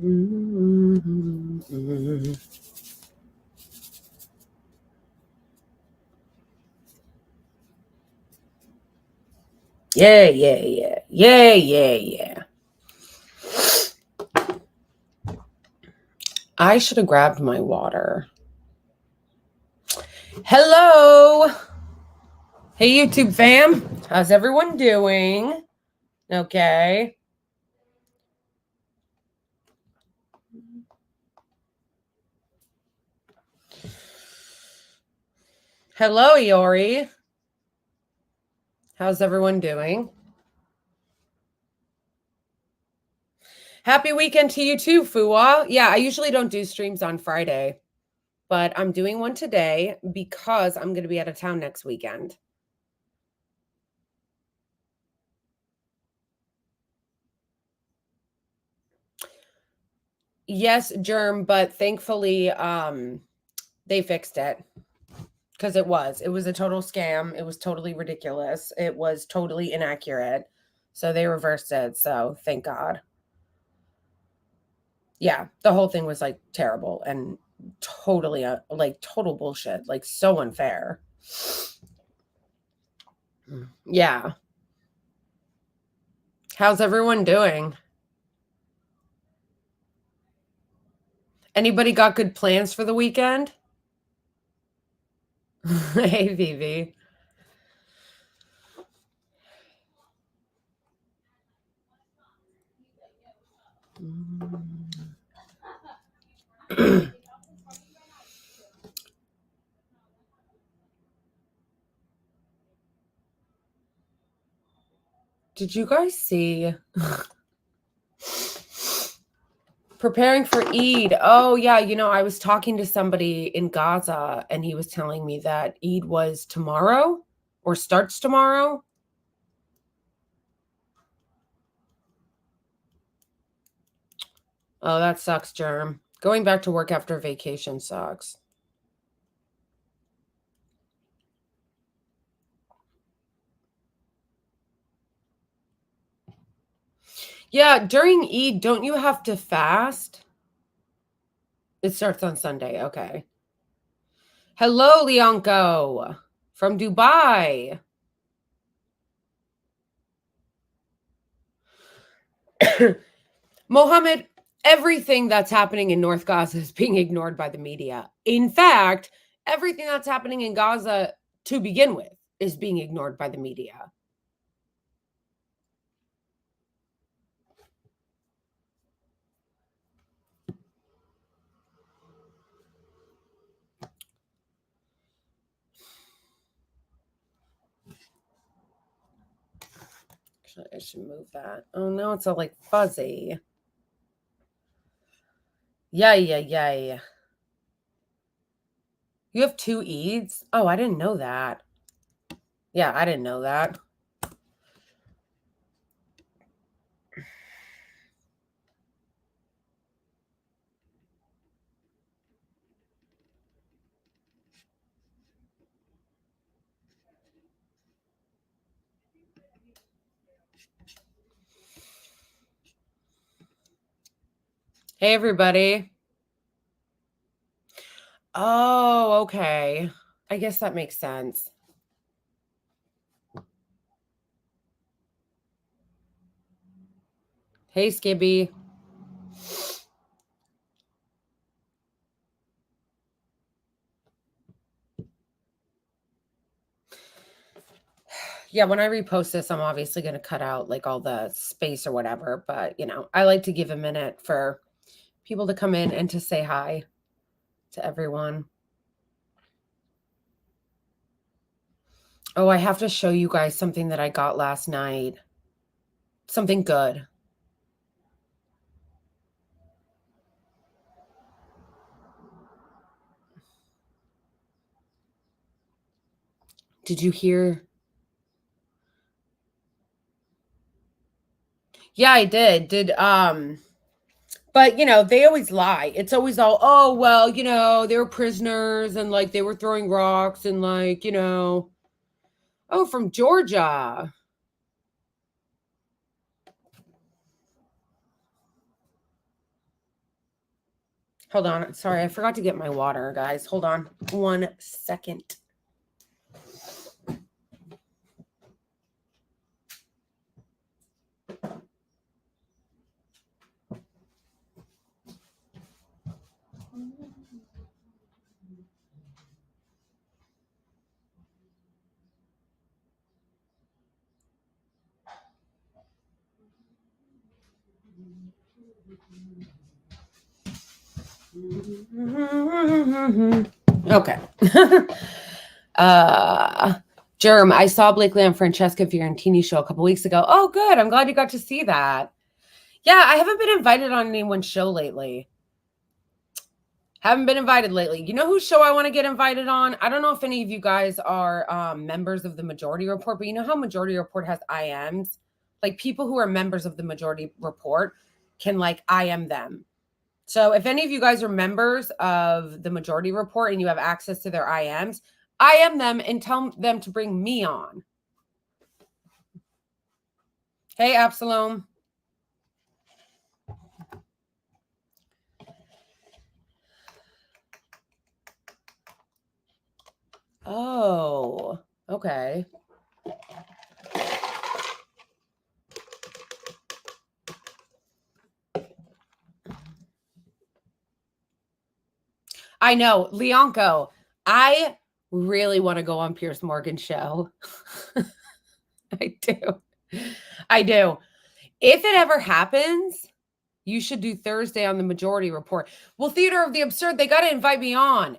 Yeah. I should have grabbed my water. Hello. Hey, YouTube fam. How's everyone doing? Okay. Hello, Iori. How's everyone doing? Happy weekend to you too, Fuwa. Yeah, I usually don't do streams on Friday, but I'm doing one today because I'm going to be out of town next weekend. Yes, Germ, but thankfully they fixed it. Because it was a total scam. It was totally ridiculous. It was totally inaccurate. So they reversed it. So thank God. Yeah, the whole thing was like terrible and totally like total bullshit, like so unfair. Yeah. How's everyone doing? Anybody got good plans for the weekend? Hey, Vivi. Did you guys see? Preparing for Eid. Oh, yeah. You know, I was talking to somebody in Gaza and he was telling me that Eid was tomorrow or starts tomorrow. Oh, that sucks, Germ. Going back to work after vacation sucks. Yeah, during Eid, don't you have to fast? It starts on Sunday. Okay. Hello, Leonco from Dubai. Mohammed, everything that's happening in North Gaza is being ignored by the media. In fact, everything that's happening in Gaza to begin with is being ignored by the media. Actually, I should move that. Oh, no, it's all like fuzzy. Yeah. You have 2 Eids? Oh, I didn't know that. Yeah, I didn't know that. Hey, everybody. Oh, okay. I guess that makes sense. Hey, Skibby. Yeah, when I repost this, I'm obviously going to cut out like all the space or whatever, but you know, I like to give a minute for people to come in and to say hi to everyone. Oh, I have to show you guys something that I got last night. Something good. Did you hear? Yeah, I did. But you know, they always lie. It's always all, oh, well, you know, they were prisoners and like they were throwing rocks and like, you know, oh, from Georgia. Hold on. Sorry, I forgot to get my water, guys. Hold on 1 second. Okay. Germ, I saw Blakely on Francesca Fiorentini's show a couple weeks ago. Oh, good. I'm glad you got to see that. Yeah, I haven't been invited on anyone's show lately. Haven't been invited lately. You know whose show I want to get invited on? I don't know if any of you guys are members of the Majority Report, but you know how Majority Report has IMs? Like people who are members of the Majority Report can like IM them. So if any of you guys are members of the Majority Report and you have access to their IMs, IM them and tell them to bring me on. Hey, Absalom. Oh, okay. I know, Leonco. I really want to go on Piers Morgan's show. I do. I do. If it ever happens, you should do Thursday on the Majority Report. Well, Theater of the Absurd, they got to invite me on.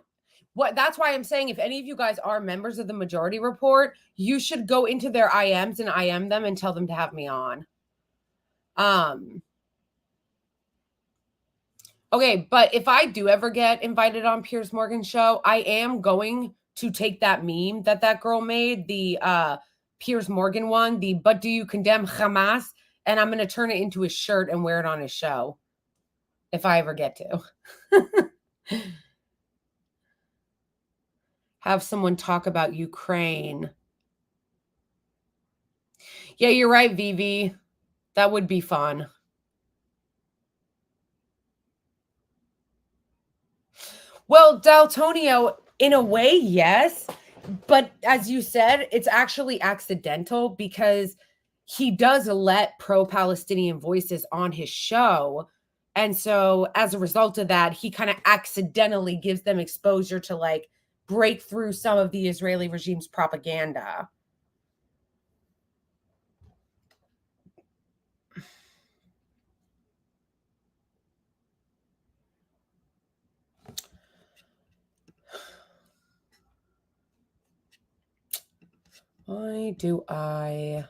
That's why I'm saying if any of you guys are members of the Majority Report, you should go into their IMs and IM them and tell them to have me on. Okay, but if I do ever get invited on Piers Morgan's show, I am going to take that meme that girl made, the Piers Morgan one, the "But do you condemn Hamas?" and I'm going to turn it into a shirt and wear it on his show if I ever get to. Have someone talk about Ukraine. Yeah, you're right, Vivi. That would be fun. Well, Daltonio, in a way, yes. But as you said, it's actually accidental because he does let pro-Palestinian voices on his show. And so as a result of that, he kind of accidentally gives them exposure to like break through some of the Israeli regime's propaganda. Why do I...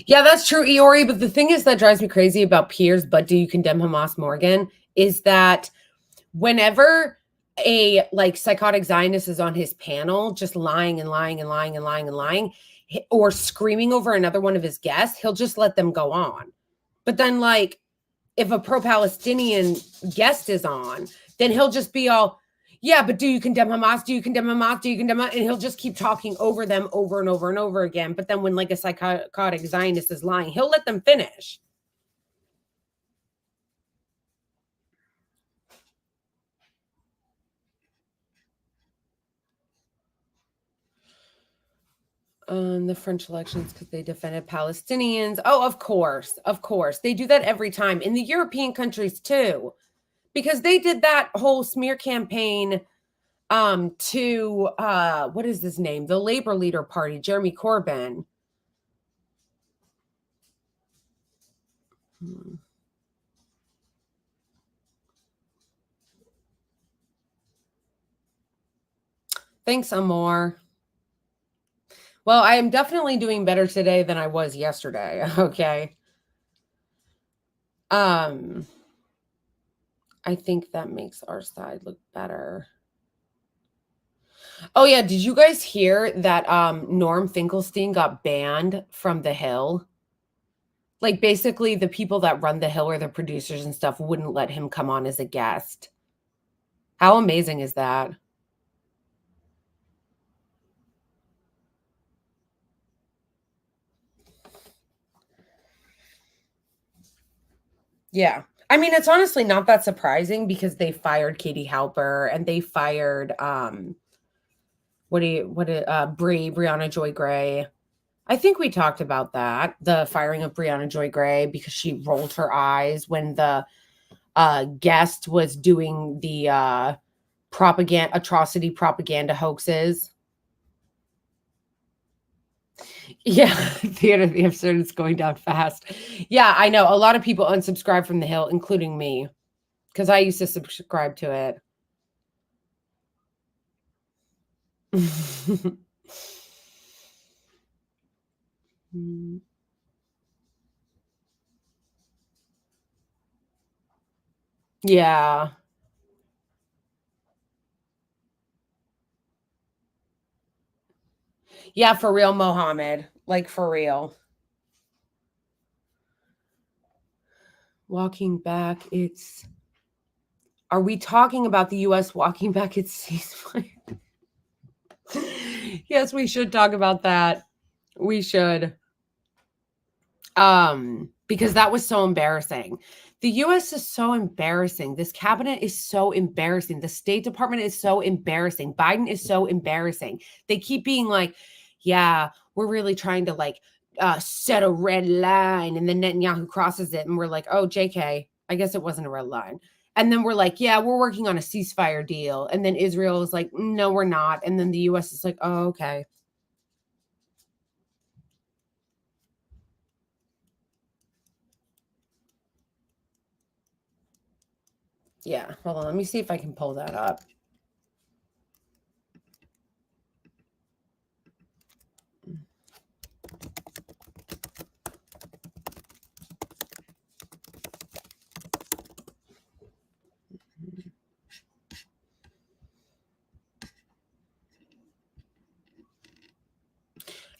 Yeah, that's true, Eori. But the thing is that drives me crazy about Piers, but do you condemn Hamas Morgan? Is that whenever a like psychotic Zionist is on his panel, just lying and lying and lying and lying and lying, or screaming over another one of his guests, he'll just let them go on. But then, like, if a pro-Palestinian guest is on, then he'll just be all, yeah, but do you condemn Hamas? Do you condemn Hamas? Do you condemn Hamas? And he'll just keep talking over them over and over and over again. But then when like a psychotic Zionist is lying, he'll let them finish. The French elections because they defended Palestinians. Oh, of course. Of course. They do that every time. In the European countries too. Because they did that whole smear campaign to what is his name? The Labor Leader Party, Jeremy Corbyn. Thanks, Amor. Well, I am definitely doing better today than I was yesterday. Okay. I think that makes our side look better. Oh yeah, did you guys hear that Norm Finkelstein got banned from The Hill? Like basically the people that run The Hill or the producers and stuff wouldn't let him come on as a guest. How amazing is that? Yeah. I mean, it's honestly not that surprising because they fired Katie Halper and they fired Brianna Joy Gray. I think we talked about that, the firing of Brianna Joy Gray because she rolled her eyes when the guest was doing the atrocity propaganda hoaxes. Yeah, theater the absurd is going down fast. Yeah, I know. A lot of people unsubscribe from The Hill, including me, because I used to subscribe to it. Yeah. Yeah, for real, Mohammed. Like for real. Walking back, it's are we talking about the US walking back its ceasefire? Yes, we should talk about that. We should. Because that was so embarrassing. The US is so embarrassing. This cabinet is so embarrassing. The State Department is so embarrassing. Biden is so embarrassing. They keep being like, yeah, we're really trying to like set a red line. And then Netanyahu crosses it. And we're like, oh, JK, I guess it wasn't a red line. And then we're like, yeah, we're working on a ceasefire deal. And then Israel is like, no, we're not. And then the US is like, oh, okay. Yeah, hold on. Let me see if I can pull that up.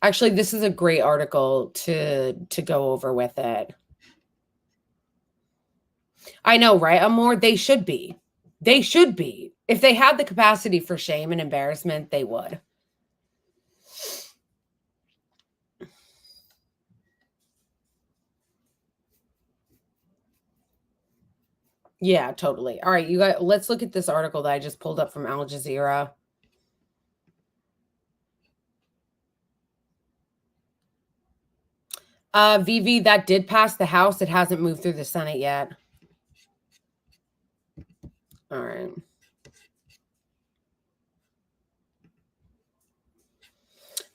Actually, this is a great article to go over with it. I know, right? Amor, they should be. They should be. If they had the capacity for shame and embarrassment, they would. Yeah, totally. All right, you guys, let's look at this article that I just pulled up from Al Jazeera. Vivi, that did pass the House. It hasn't moved through the Senate yet. All right.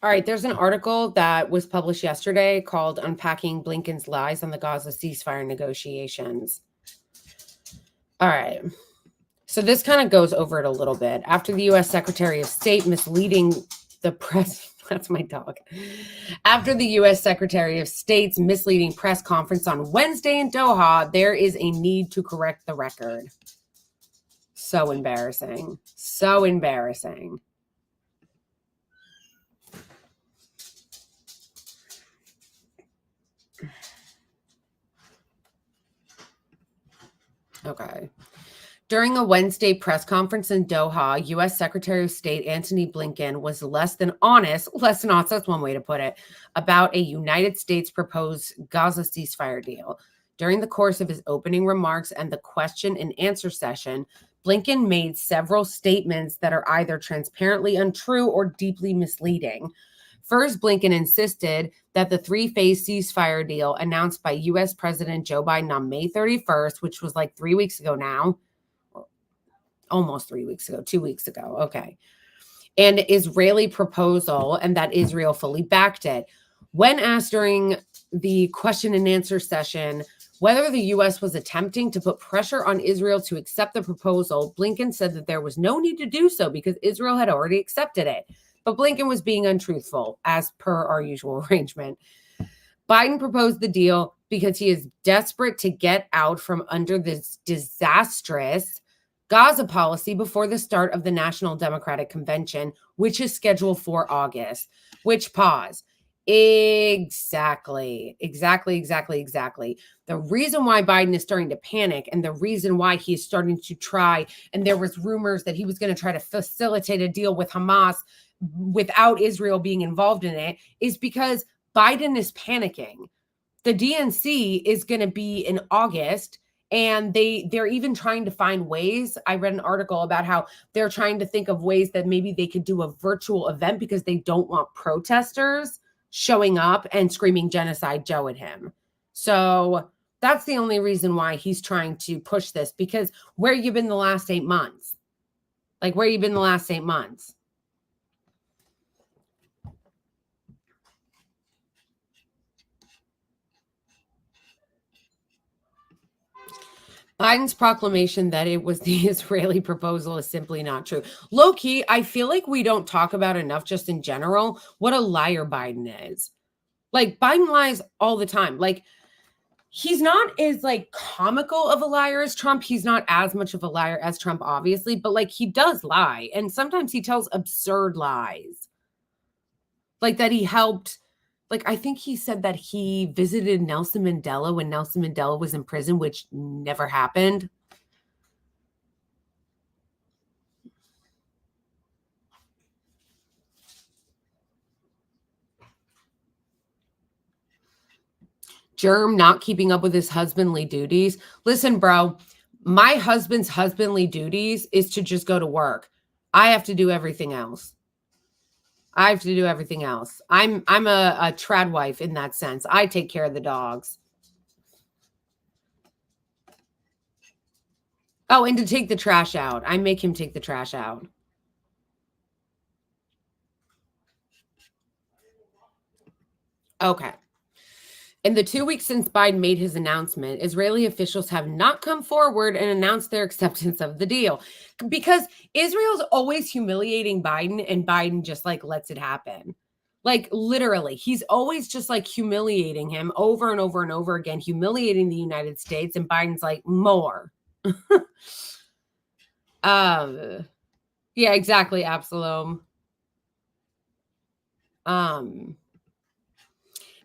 All right, there's an article that was published yesterday called Unpacking Blinken's Lies on the Gaza Ceasefire Negotiations. All right. So this kind of goes over it a little bit. After the U.S. Secretary of State misleading the press, that's my dog. After the U.S. Secretary of State's misleading press conference on Wednesday in Doha, there is a need to correct the record. So embarrassing. So embarrassing. Okay. During a Wednesday press conference in Doha, U.S. Secretary of State Antony Blinken was less than honest, that's one way to put it, about a United States proposed Gaza ceasefire deal. During the course of his opening remarks and the question and answer session, Blinken made several statements that are either transparently untrue or deeply misleading. First, Blinken insisted that the three-phase ceasefire deal announced by U.S. President Joe Biden on May 31st, which was like 3 weeks ago now, almost 3 weeks ago, 2 weeks ago. Okay. An Israeli proposal and that Israel fully backed it. When asked during the question and answer session whether the U.S. was attempting to put pressure on Israel to accept the proposal, Blinken said that there was no need to do so because Israel had already accepted it. But Blinken was being untruthful, as per our usual arrangement. Biden proposed the deal because he is desperate to get out from under this disastrous Gaza policy before the start of the National Democratic Convention, which is scheduled for August. Which, pause. Exactly. The reason why Biden is starting to panic and the reason why he is starting to try, and there was rumors that he was going to try to facilitate a deal with Hamas without Israel being involved in it, is because Biden is panicking. The DNC is going to be in August, and they're even trying to find ways. I read an article about how they're trying to think of ways that maybe they could do a virtual event because they don't want protesters showing up and screaming genocide Joe at him. So that's the only reason why he's trying to push this, because where you been the last 8 months? Like, where you been the last 8 months? Biden's proclamation that it was the Israeli proposal is simply not true. Low key, I feel like we don't talk about enough just in general what a liar Biden is. Like, Biden lies all the time. Like, he's not as like comical of a liar as Trump. He's not as much of a liar as Trump, obviously, but like he does lie. And sometimes he tells absurd lies. Like that he helped. Like, I think he said that he visited Nelson Mandela when Nelson Mandela was in prison, which never happened. Germ not keeping up with his husbandly duties. Listen, bro, my husband's husbandly duties is to just go to work. I have to do everything else. I'm a trad wife in that sense. I take care of the dogs. Oh, and to take the trash out. I make him take the trash out. Okay. In the 2 weeks since Biden made his announcement, Israeli officials have not come forward and announced their acceptance of the deal, because Israel's always humiliating Biden, and Biden just like lets it happen. Like, literally, he's always just like humiliating him over and over and over again, humiliating the United States, and Biden's like, more. Yeah, exactly, Absalom.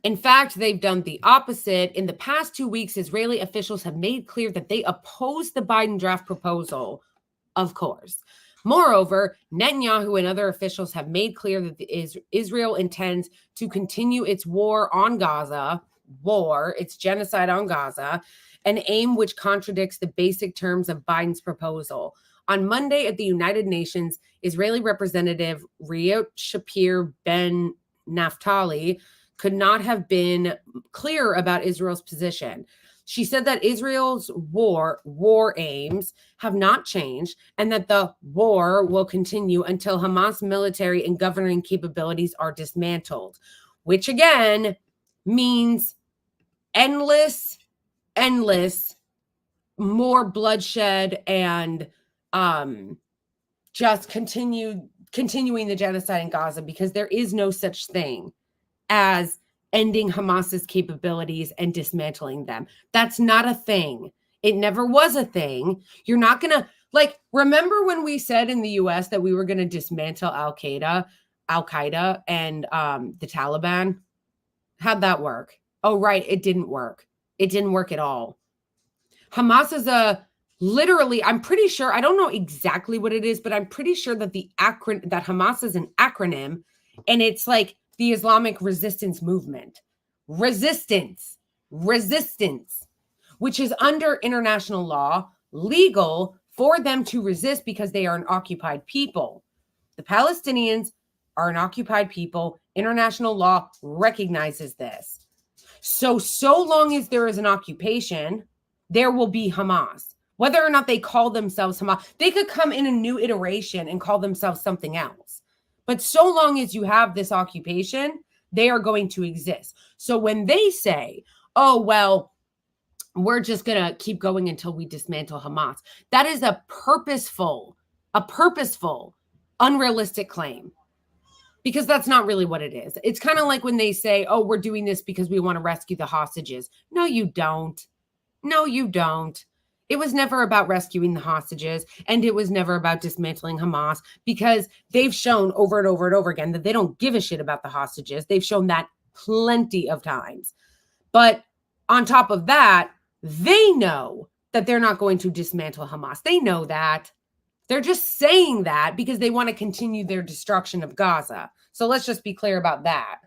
In fact, they've done the opposite. In the past 2 weeks, Israeli officials have made clear that they oppose the Biden draft proposal, of course. Moreover, Netanyahu and other officials have made clear that Israel intends to continue its war on Gaza, its genocide on Gaza, an aim which contradicts the basic terms of Biden's proposal. On Monday at the United Nations, Israeli Representative Riot Shapir Ben Naftali could not have been clearer about Israel's position. She said that Israel's war aims have not changed, and that the war will continue until Hamas military and governing capabilities are dismantled, which again means endless more bloodshed and just continuing the genocide in Gaza, because there is no such thing as ending Hamas's capabilities and dismantling them. That's not a thing. It never was a thing. You're not going to, like, remember when we said in the US that we were going to dismantle Al-Qaeda and the Taliban? How'd that work? Oh, right. It didn't work. It didn't work at all. Hamas is literally, I'm pretty sure, I don't know exactly what it is, but I'm pretty sure that that Hamas is an acronym, and it's like the Islamic Resistance Movement. Resistance, which is under international law, legal for them to resist because they are an occupied people. The Palestinians are an occupied people. International law recognizes this. So long as there is an occupation, there will be Hamas. Whether or not they call themselves Hamas, they could come in a new iteration and call themselves something else. But so long as you have this occupation, they are going to exist. So when they say, oh, well, we're just going to keep going until we dismantle Hamas, that is a purposeful, unrealistic claim. because that's not really what it is. It's kind of like when they say, oh, we're doing this because we want to rescue the hostages. No, you don't. No, you don't. It was never about rescuing the hostages, and it was never about dismantling Hamas, because they've shown over and over and over again that they don't give a shit about the hostages. They've shown that plenty of times. But on top of that, they know that they're not going to dismantle Hamas. They know that. They're just saying that because they want to continue their destruction of Gaza. So let's just be clear about that.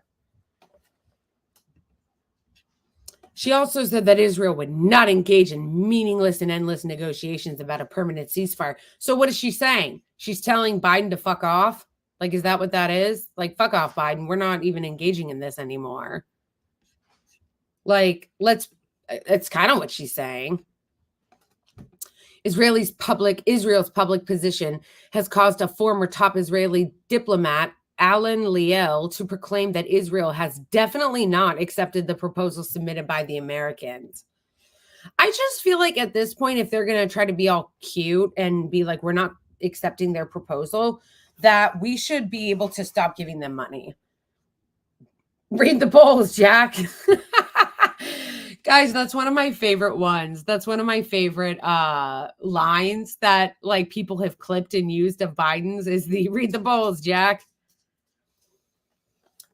She also said that Israel would not engage in meaningless and endless negotiations about a permanent ceasefire. So what is she saying? She's telling Biden to fuck off? Like, is that what that is? Like, fuck off, Biden. We're not even engaging in this anymore. Like, it's kind of what she's saying. Israel's public position has caused a former top Israeli diplomat, Alan Liel, to proclaim that Israel has definitely not accepted the proposal submitted by the Americans. I just feel like at this point, if they're going to try to be all cute and be like, we're not accepting their proposal, that we should be able to stop giving them money. Read the polls, Jack. Guys, that's one of my favorite ones. That's one of my favorite lines that like people have clipped and used of Biden's is the read the polls, Jack.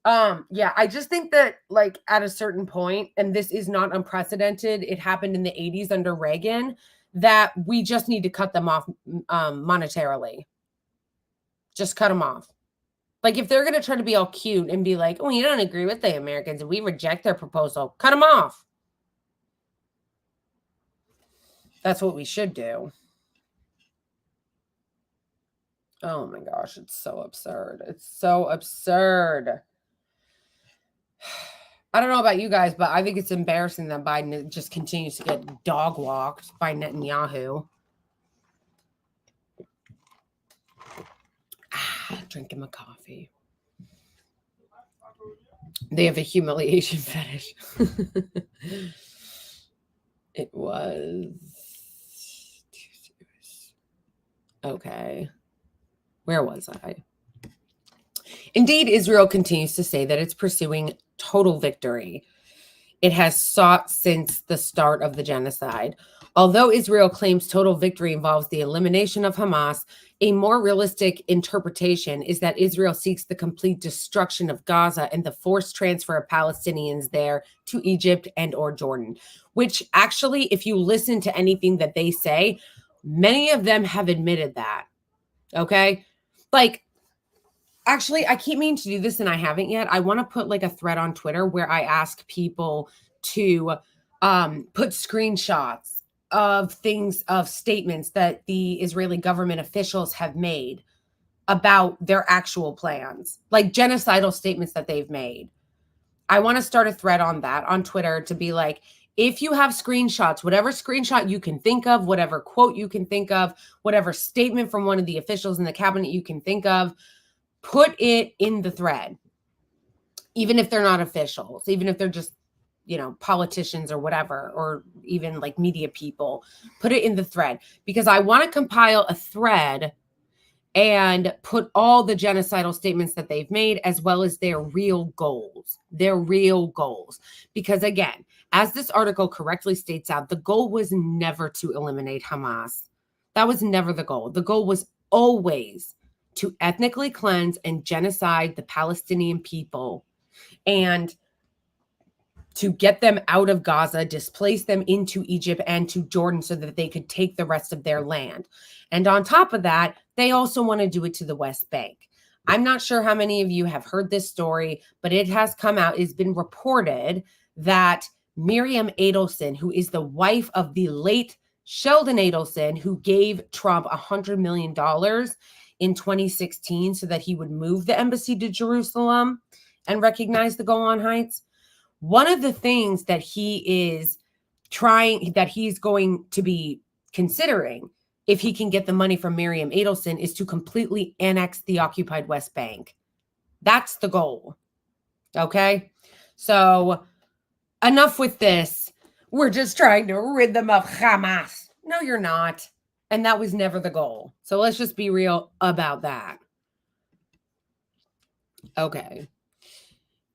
Yeah, I just think that like at a certain point, and this is not unprecedented, it happened in the 80s under Reagan, that we just need to cut them off monetarily. Just cut them off. Like if they're going to try to be all cute and be like, oh, you don't agree with the Americans and we reject their proposal, cut them off. That's what we should do. Oh my gosh, it's so absurd. It's so absurd. I don't know about you guys, but I think it's embarrassing that Biden just continues to get dog walked by Netanyahu. Drinking my coffee. They have a humiliation fetish. It was... Okay. Where was I? Indeed, Israel continues to say that it's pursuing total victory. It has sought since the start of the genocide. Although Israel claims total victory involves the elimination of Hamas, a more realistic interpretation is that Israel seeks the complete destruction of Gaza and the forced transfer of Palestinians there to Egypt and or Jordan, which actually, if you listen to anything that they say, many of them have admitted that. Okay? Like, actually, I keep meaning to do this and I haven't yet. I want to put like a thread on Twitter where I ask people to put screenshots of statements that the Israeli government officials have made about their actual plans, like genocidal statements that they've made. I want to start a thread on that on Twitter to be like, if you have screenshots, whatever screenshot you can think of, whatever quote you can think of, whatever statement from one of the officials in the cabinet you can think of, put it in the thread, even if they're not officials, even if they're just, you know, politicians or whatever, or even like media people, put it in the thread, because I want to compile a thread and put all the genocidal statements that they've made, as well as their real goals, Because again, as this article correctly states out, the goal was never to eliminate Hamas. That was never the goal. The goal was always to ethnically cleanse and genocide the Palestinian people and to get them out of Gaza, displace them into Egypt and to Jordan so that they could take the rest of their land. And on top of that, they also want to do it to the West Bank. I'm not sure how many of you have heard this story, but it has come out, it's been reported that Miriam Adelson, who is the wife of the late Sheldon Adelson, who gave Trump $100 million in 2016 so that he would move the embassy to Jerusalem and recognize the Golan Heights. One of the things that he's going to be considering, if he can get the money from Miriam Adelson, is to completely annex the occupied West Bank. That's the goal. Okay? So enough with this. We're just trying to rid them of Hamas. No, you're not. And that was never the goal. So let's just be real about that. Okay.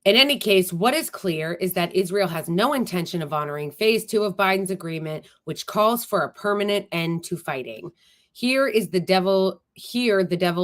In any case, what is clear is that Israel has no intention of honoring phase 2 of Biden's agreement, which calls for a permanent end to fighting. Here the devil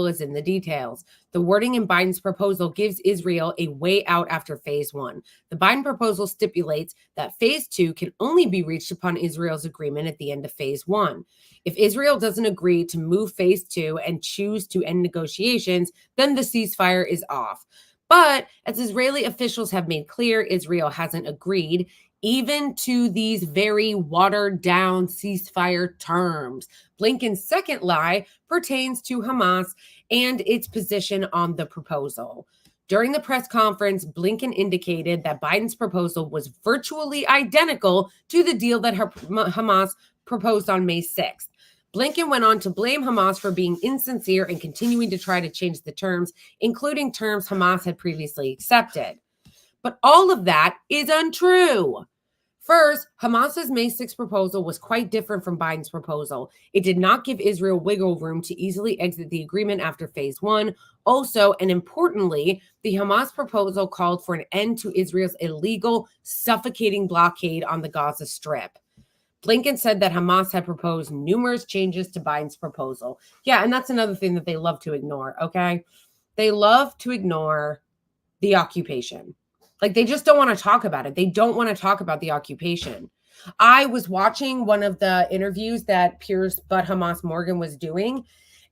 is in the details. The wording in Biden's proposal gives Israel a way out after phase 1. The Biden proposal stipulates that phase 2 can only be reached upon Israel's agreement at the end of phase 1. If Israel doesn't agree to move phase 2 and choose to end negotiations, then the ceasefire is off. But as Israeli officials have made clear, Israel hasn't agreed even to these very watered down ceasefire terms. Blinken's second lie pertains to Hamas and its position on the proposal. During the press conference, Blinken indicated that Biden's proposal was virtually identical to the deal that Hamas proposed on May 6th. Blinken went on to blame Hamas for being insincere and continuing to try to change the terms, including terms Hamas had previously accepted. But all of that is untrue. First, Hamas's May 6 proposal was quite different from Biden's proposal. It did not give Israel wiggle room to easily exit the agreement after phase 1. Also, and importantly, the Hamas proposal called for an end to Israel's illegal, suffocating blockade on the Gaza Strip. Blinken said that Hamas had proposed numerous changes to Biden's proposal. Yeah, and that's another thing that they love to ignore, okay? They love to ignore the occupation. Like, they just don't want to talk about it. They don't want to talk about the occupation. I was watching one of the interviews that Piers But Hamas Morgan was doing,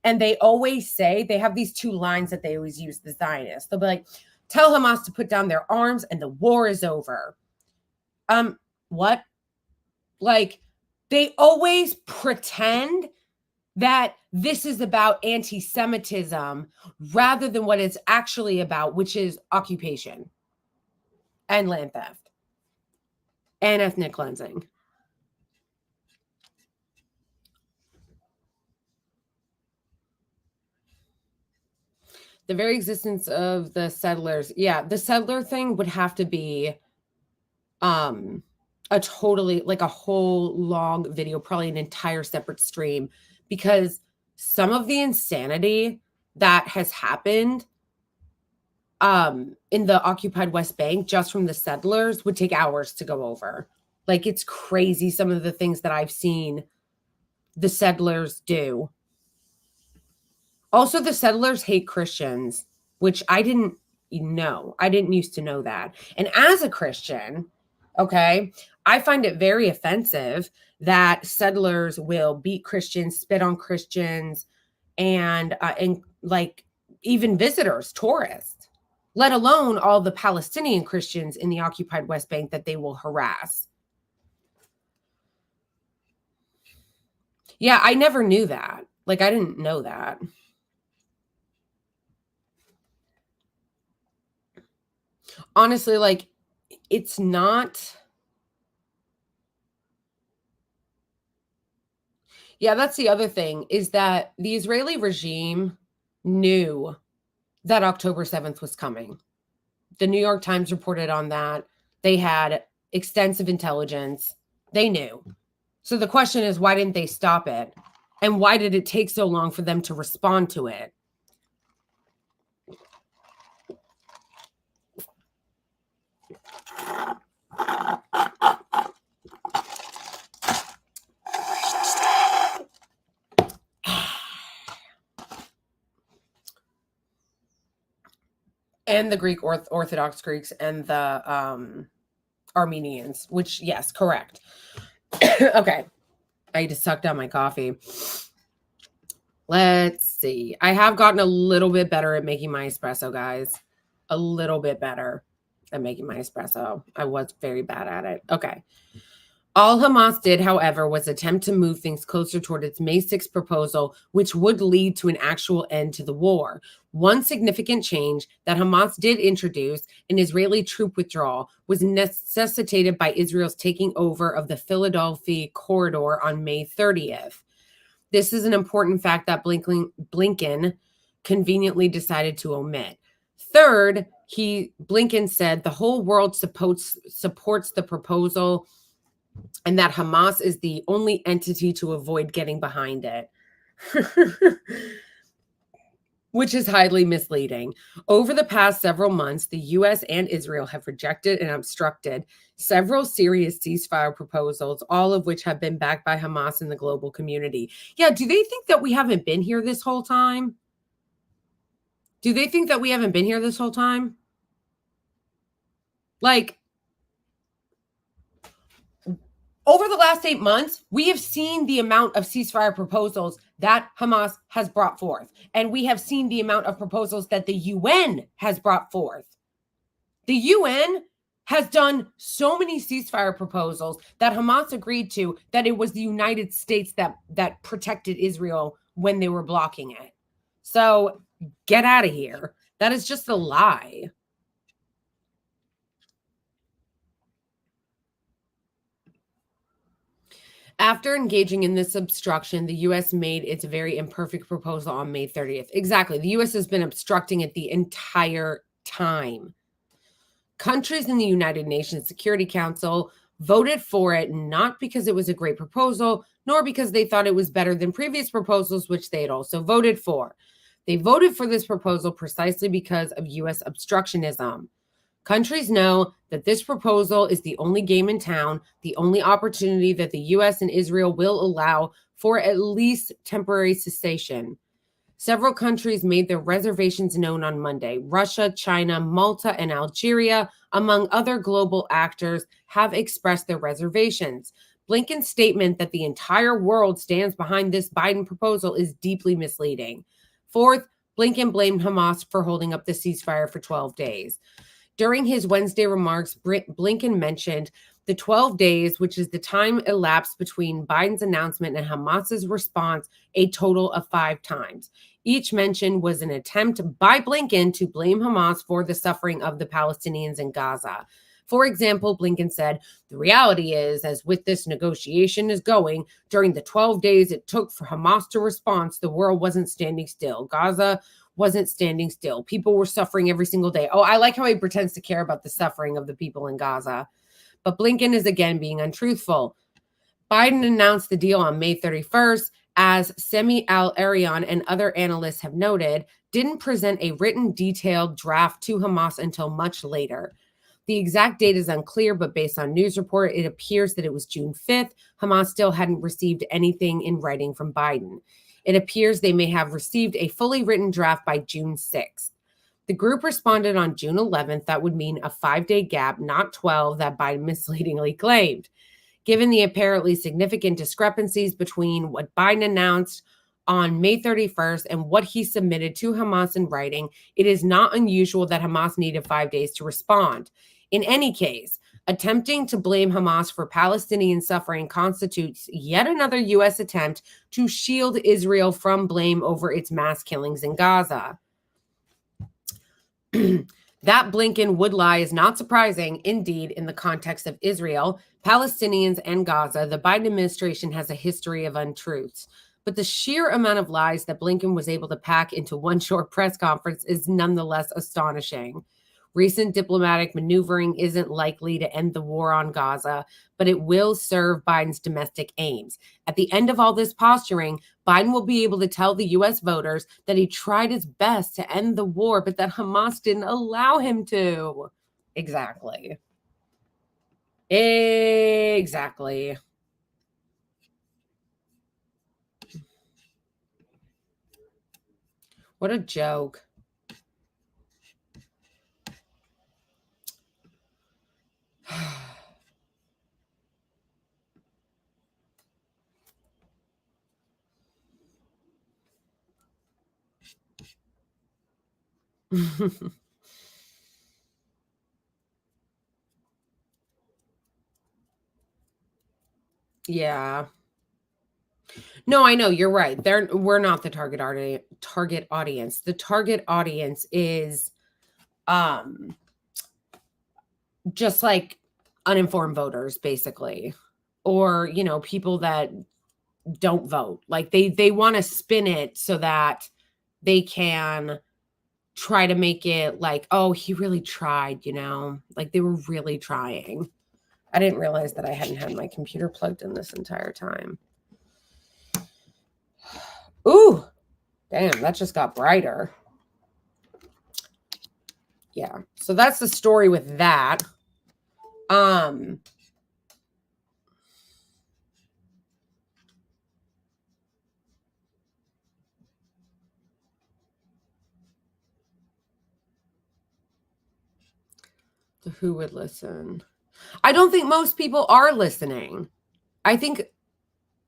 and they always say, they have these two lines that they always use, the Zionists. They'll be like, tell Hamas to put down their arms and the war is over. What? Like, they always pretend that this is about anti-Semitism rather than what it's actually about, which is occupation and land theft and ethnic cleansing. The very existence of the settlers. Yeah, the settler thing would have to be a totally, like, a whole long video, probably an entire separate stream, because some of the insanity that has happened in the occupied West Bank just from the settlers would take hours to go over. Like, it's crazy some of the things that I've seen the settlers do. Also, the settlers hate Christians, which I didn't know. I didn't used to know that. And as a Christian, okay, I find it very offensive that settlers will beat Christians, spit on Christians, and like, even visitors, tourists, let alone all the Palestinian Christians in the occupied West Bank that they will harass. Yeah, I never knew that. Like, I didn't know that. Honestly, like, it's not. Yeah, that's the other thing, is that the Israeli regime knew that October 7th was coming. The New York Times reported on that. They had extensive intelligence. They knew. So the question is, why didn't they stop it? And why did it take so long for them to respond to it? And the Greek Orthodox Greeks and the Armenians, which, yes, correct. Okay. I just sucked down my coffee. Let's see. I have gotten a little bit better at making my espresso, guys. A little bit better at making my espresso. I was very bad at it. Okay. All Hamas did, however, was attempt to move things closer toward its May 6th proposal, which would lead to an actual end to the war. One significant change that Hamas did introduce, an Israeli troop withdrawal, was necessitated by Israel's taking over of the Philadelphia corridor on May 30th. This is an important fact that Blinken conveniently decided to omit. Third, Blinken said the whole world supports the proposal and that Hamas is the only entity to avoid getting behind it. which is highly misleading. Over the past several months, the US and Israel have rejected and obstructed several serious ceasefire proposals, all of which have been backed by Hamas and the global community. Yeah, do they think that we haven't been here this whole time? Do they think that we haven't been here this whole time? Like, over the last 8 months, we have seen the amount of ceasefire proposals that Hamas has brought forth. And we have seen the amount of proposals that the UN has brought forth. The UN has done so many ceasefire proposals that Hamas agreed to that it was the United States that protected Israel when they were blocking it. So get out of here. That is just a lie. After engaging in this obstruction, the U.S. made its very imperfect proposal on May 30th. Exactly. The U.S. has been obstructing it the entire time. Countries in the United Nations Security Council voted for it not because it was a great proposal, nor because they thought it was better than previous proposals, which they had also voted for. They voted for this proposal precisely because of U.S. obstructionism. Countries know that this proposal is the only game in town, the only opportunity that the U.S. and Israel will allow for at least temporary cessation. Several countries made their reservations known on Monday. Russia, China, Malta, and Algeria, among other global actors, have expressed their reservations. Blinken's statement that the entire world stands behind this Biden proposal is deeply misleading. Fourth, Blinken blamed Hamas for holding up the ceasefire for 12 days. During his Wednesday remarks, Blinken mentioned the 12 days, which is the time elapsed between Biden's announcement and Hamas's response, a total of 5 times. Each mention was an attempt by Blinken to blame Hamas for the suffering of the Palestinians in Gaza. For example, Blinken said, the reality is, as with this negotiation is going, during the 12 days it took for Hamas to respond, the world wasn't standing still. Gaza wasn't standing still. People were suffering every single day. Oh, I like how he pretends to care about the suffering of the people in Gaza. But Blinken is again being untruthful. Biden announced the deal on May 31st, as Semi Al-Arian and other analysts have noted, didn't present a written detailed draft to Hamas until much later. The exact date is unclear, but based on news report, it appears that it was June 5th. Hamas still hadn't received anything in writing from Biden. It appears they may have received a fully written draft by June 6th. The group responded on June 11th. That would mean a 5-day gap, not 12, that Biden misleadingly claimed. Given the apparently significant discrepancies between what Biden announced on May 31st and what he submitted to Hamas in writing, it is not unusual that Hamas needed 5 days to respond. In any case, attempting to blame Hamas for Palestinian suffering constitutes yet another U.S. attempt to shield Israel from blame over its mass killings in Gaza. That Blinken would lie is not surprising. Indeed, in the context of Israel, Palestinians, and Gaza, the Biden administration has a history of untruths. But the sheer amount of lies that Blinken was able to pack into one short press conference is nonetheless astonishing. Recent diplomatic maneuvering isn't likely to end the war on Gaza, but it will serve Biden's domestic aims. At the end of all this posturing, Biden will be able to tell the U.S. voters that he tried his best to end the war, but that Hamas didn't allow him to. Exactly. Exactly. What a joke. Yeah. No, I know, you're right. We're not the target audience. The target audience is just like uninformed voters, basically. Or, people that don't vote. Like they want to spin it so that they can try to make it like, oh, he really tried, like they were really trying. I didn't realize that I hadn't had my computer plugged in this entire time. Ooh, Damn, that just got brighter. Yeah. So that's the story with that. Who would listen? I don't think most people are listening. I think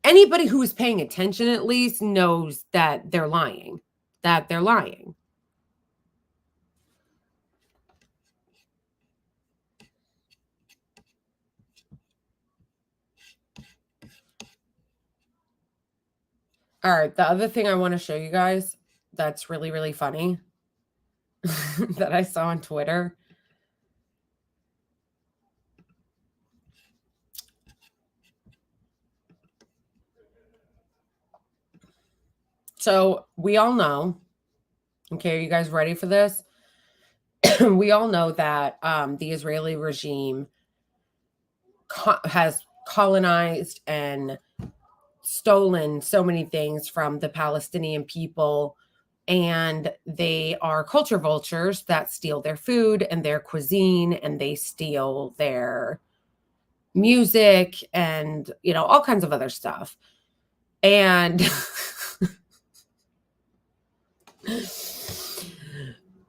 anybody who is paying attention at least knows that they're lying. That they're lying. All right. The other thing I want to show you guys that's really, really funny that I saw on Twitter. So we all know, okay, are you guys ready for this? We all know that the Israeli regime has colonized and stolen so many things from the Palestinian people, and they are culture vultures that steal their food and their cuisine, and they steal their music and, you know, all kinds of other stuff. And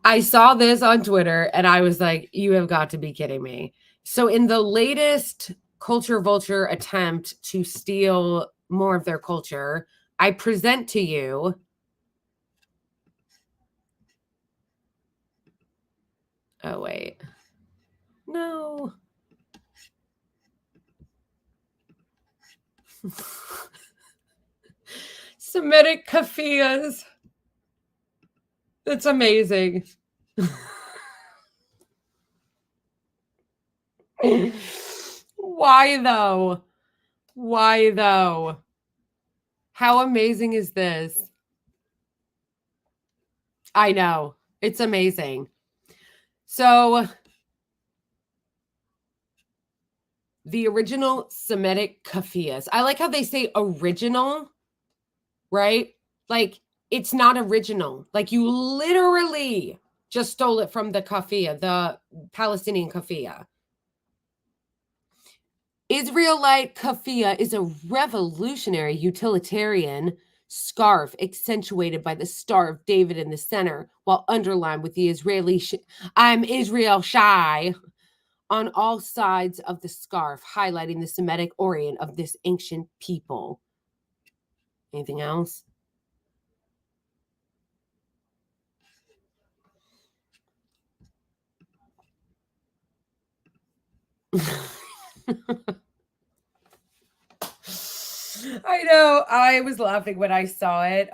I saw this on Twitter and I was like, you have got to be kidding me. So in the latest culture vulture attempt to steal more of their culture, I present to you oh wait. No. Semitic kafiyas. That's amazing. Why though? Why though? How amazing is this? I know. It's amazing. So the original Semitic kafiyas. I like how they say original, right? Like it's not original. Like you literally just stole it from the kafiya, the Palestinian kafiya. Israelite kafiya is a revolutionary utilitarian scarf accentuated by the Star of David in the center, while underlined with the Israeli I'm Israel shy on all sides of the scarf, highlighting the Semitic orient of this ancient people. Anything else? I know. I was laughing when I saw it.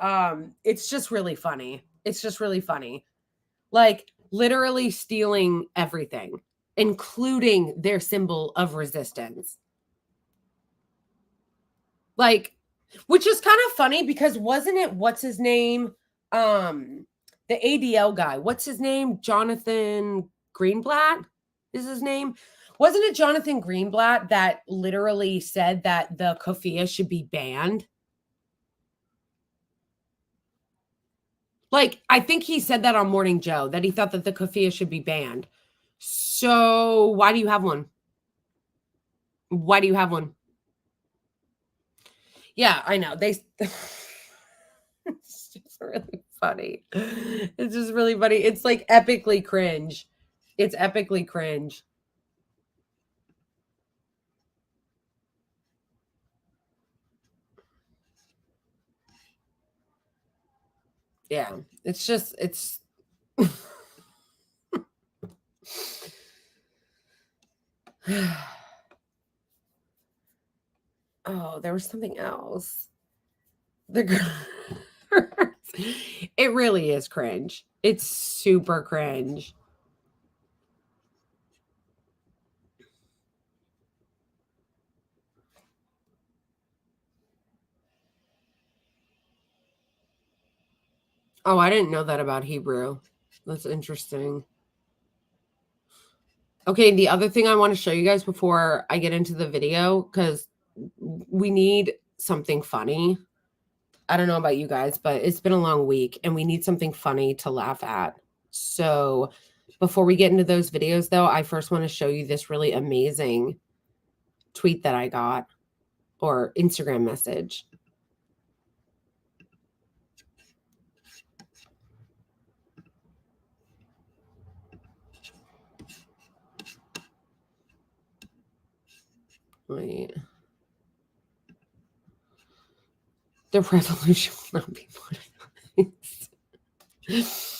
It's just really funny. It's just really funny. Like literally stealing everything, including their symbol of resistance. Like, which is kind of funny because wasn't it what's his name? The ADL guy. What's his name? Jonathan Greenblatt is his name. Wasn't it Jonathan Greenblatt that literally said that the kofia should be banned? Like, I think he said that on Morning Joe, that he thought that the kofia should be banned. So why do you have one? Why do you have one? Yeah, I know. They it's just really funny. It's just really funny. It's like epically cringe. It's epically cringe. Yeah. It's just it's Oh, there was something else. The it really is cringe. It's super cringe. Oh, I didn't know that about Hebrew. That's interesting. Okay, the other thing I want to show you guys before I get into the video, because we need something funny. I don't know about you guys, but it's been a long week and we need something funny to laugh at. So before we get into those videos, though, I first want to show you this really amazing tweet that I got, or Instagram message. Wait. The revolution will not be monetized.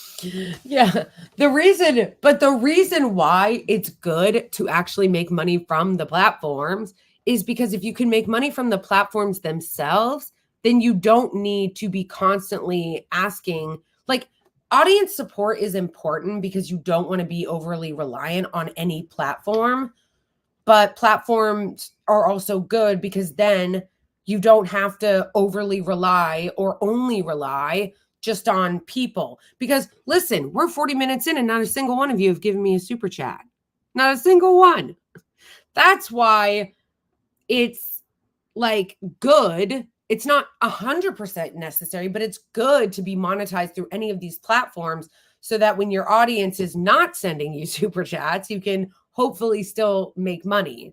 Yeah, the reason why it's good to actually make money from the platforms is because if you can make money from the platforms themselves, then you don't need to be constantly asking. Like, audience support is important because you don't want to be overly reliant on any platform, but platforms are also good because then you don't have to overly rely or only rely just on people. Because listen, we're 40 minutes in and not a single one of you have given me a super chat. Not a single one. That's why it's like good. It's not 100% necessary, but it's good to be monetized through any of these platforms so that when your audience is not sending you super chats, you can hopefully still make money.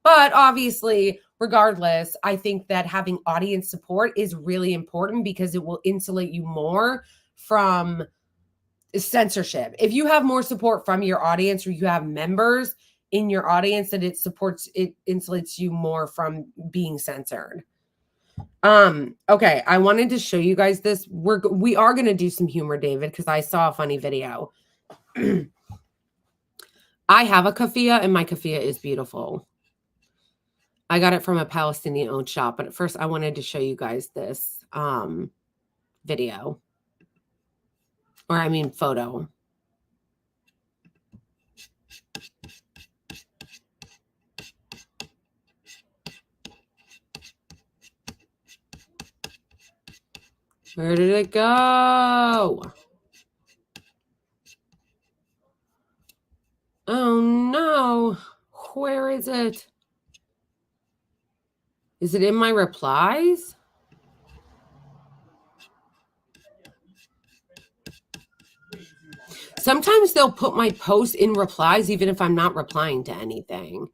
But obviously, regardless, I think that having audience support is really important because it will insulate you more from censorship. If you have more support from your audience, or you have members in your audience, that it insulates you more from being censored. Okay, I wanted to show you guys this. We are going to do some humor, David, because I saw a funny video. I have a keffiyeh and my keffiyeh is beautiful. I got it from a Palestinian owned shop, but at first I wanted to show you guys this video, or I mean photo. Where did it go? Oh no. Where is it? Is it in my replies? Sometimes they'll put my post in replies even if I'm not replying to anything.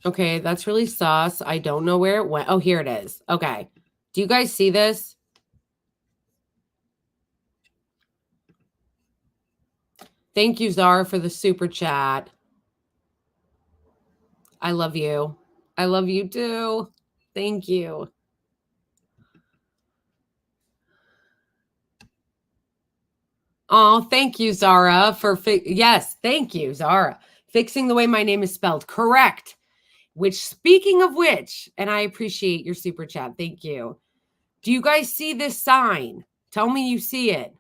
Okay, that's really sus. I don't know where it went. Oh, here it is. Okay. Do you guys see this? Thank you, Zara, for the super chat. I love you. I love you too. Thank you. Oh, thank you, Zara, for yes, thank you, Zara. Fixing the way my name is spelled. Correct. Which, speaking of which, and I appreciate your super chat. Thank you. Do you guys see this sign? Tell me you see it.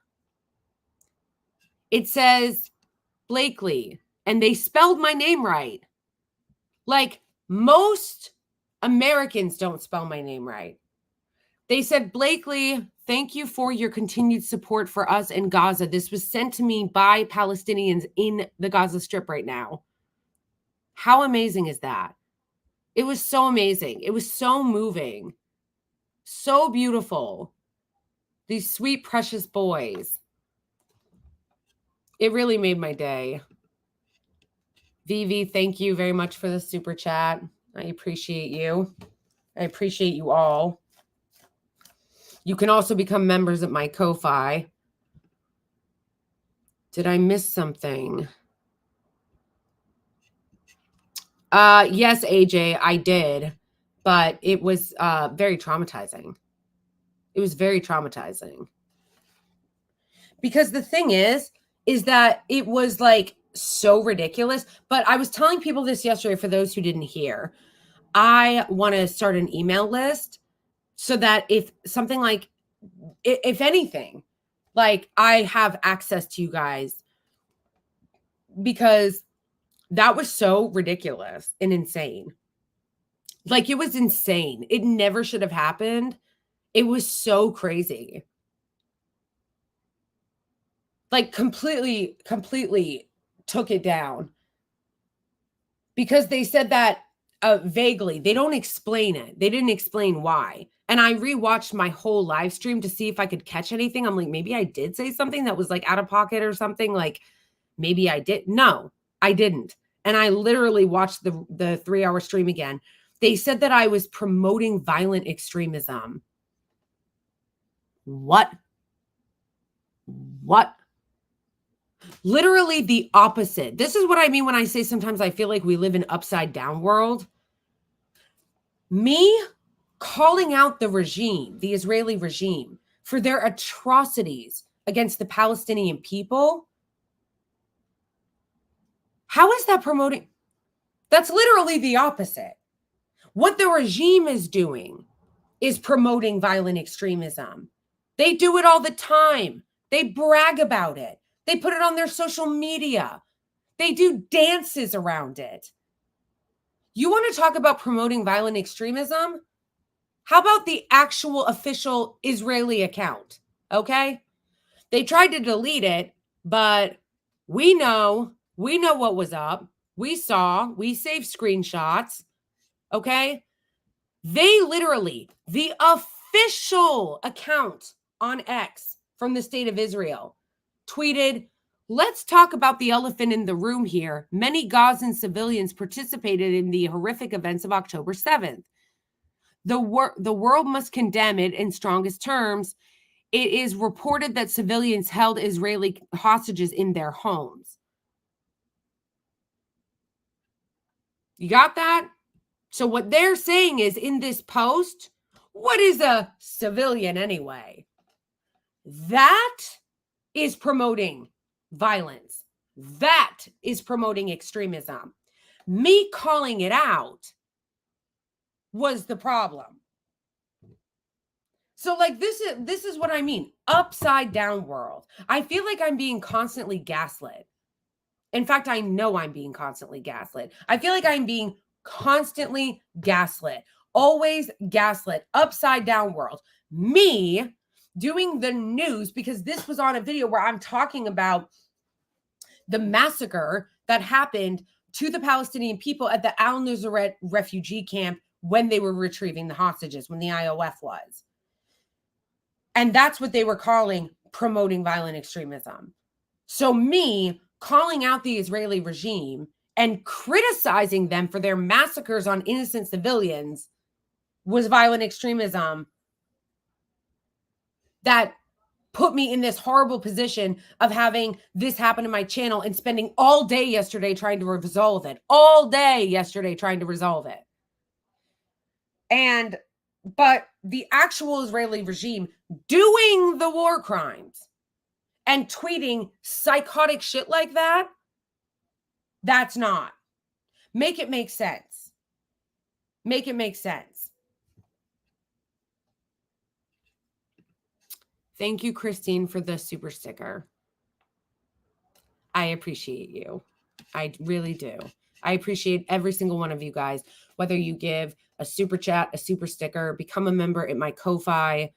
It says Blakely, and they spelled my name right. Like, most Americans don't spell my name right. They said, Blakely, thank you for your continued support for us in Gaza. This was sent to me by Palestinians in the Gaza Strip right now. How amazing is that? It was so amazing. It was so moving. So beautiful. These sweet, precious boys. It really made my day. Vivi, thank you very much for the super chat. I appreciate you. I appreciate you all. You can also become members at my Ko-Fi. Did I miss something? Yes, AJ, I did, but it was very traumatizing. It was very traumatizing. Because the thing is that it was like so ridiculous. But I was telling people this yesterday for those who didn't hear. I want to start an email list so that if something like, if anything, like I have access to you guys, because that was so ridiculous and insane. Like, it was insane. It never should have happened. It was so crazy. Like, completely took it down. because they said that vaguely. They don't explain it. They didn't explain why. And I rewatched my whole live stream to see if I could catch anything. I'm like, maybe I did say something that was like out of pocket or something. Like maybe I did. No, I didn't. And I literally watched the 3-hour stream again. They said that I was promoting violent extremism. What? Literally the opposite. This is what I mean when I say sometimes I feel like we live in an upside down world. Me calling out the regime, the Israeli regime, for their atrocities against the Palestinian people. How is that promoting? That's literally the opposite. What the regime is doing is promoting violent extremism. They do it all the time. They brag about it. They put it on their social media. They do dances around it. You want to talk about promoting violent extremism? How about the actual official Israeli account? Okay? They tried to delete it, but we know what was up. We saved screenshots. Okay? They literally, the official account on X from the state of Israel tweeted, "Let's talk about the elephant in the room here. Many Gazan civilians participated in the horrific events of October 7th. The world must condemn it in strongest terms. It is reported that civilians held Israeli hostages in their homes." You got that? So what they're saying is in this post, what is a civilian anyway? That is promoting violence. That is promoting extremism. Me calling it out was the problem. So like this is what I mean. Upside down world. I feel like I'm being constantly gaslit. In fact, I know I'm being constantly gaslit. I feel like I'm being constantly gaslit. Always gaslit. Upside down world. Me doing the news, because this was on a video where I'm talking about the massacre that happened to the Palestinian people at the Al-Nusayrat refugee camp when they were retrieving the hostages, when the IOF was. And that's what they were calling promoting violent extremism. So me calling out the Israeli regime and criticizing them for their massacres on innocent civilians was violent extremism that put me in this horrible position of having this happen to my channel and spending all day yesterday trying to resolve it. But the actual Israeli regime doing the war crimes and tweeting psychotic shit like that, that's not. Make it make sense. Make it make sense. Thank you, Christine, for the super sticker. I appreciate you. I really do. I appreciate every single one of you guys, whether you give a super chat, a super sticker, become a member at my Ko-Fi,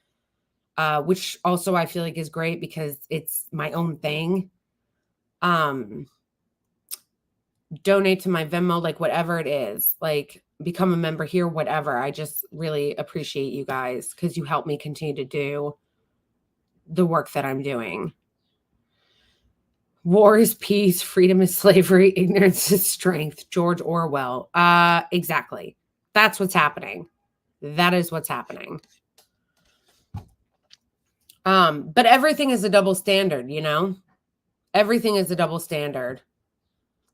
which also I feel like is great because it's my own thing. Donate to my Venmo, like whatever it is, like become a member here, whatever. I just really appreciate you guys because you help me continue to do the work that I'm doing. War is peace, freedom is slavery, ignorance is strength. George Orwell. Exactly. That's what's happening. That is what's happening. But everything is a double standard, you know? Everything is a double standard.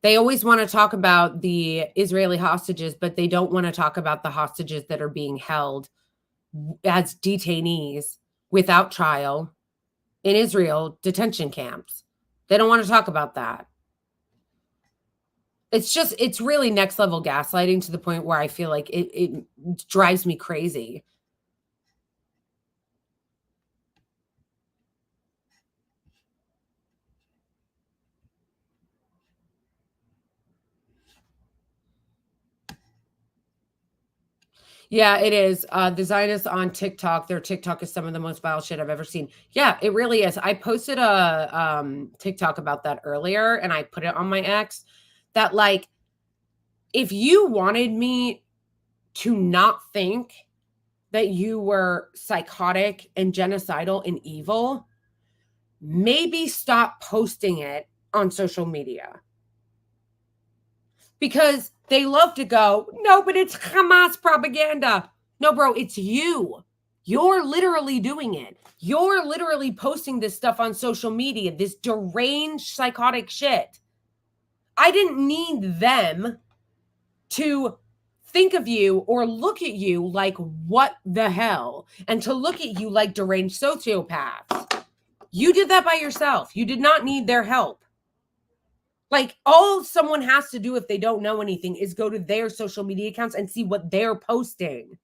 They always want to talk about the Israeli hostages, but they don't want to talk about the hostages that are being held as detainees without trial in Israel detention camps. They don't want to talk about that. It's really next level gaslighting to the point where I feel like it drives me crazy. Yeah, it is. The Zionists on TikTok, their TikTok is some of the most vile shit I've ever seen. Yeah, it really is. I posted a TikTok about that earlier, and I put it on my ex that like if you wanted me to not think that you were psychotic and genocidal and evil, maybe stop posting it on social media. Because they love to go, no, but it's Hamas propaganda. No, bro, it's you. You're literally doing it. You're literally posting this stuff on social media, this deranged psychotic shit. I didn't need them to think of you or look at you like, what the hell? And to look at you like deranged sociopaths. You did that by yourself. You did not need their help. Like, all someone has to do if they don't know anything is go to their social media accounts and see what they're posting.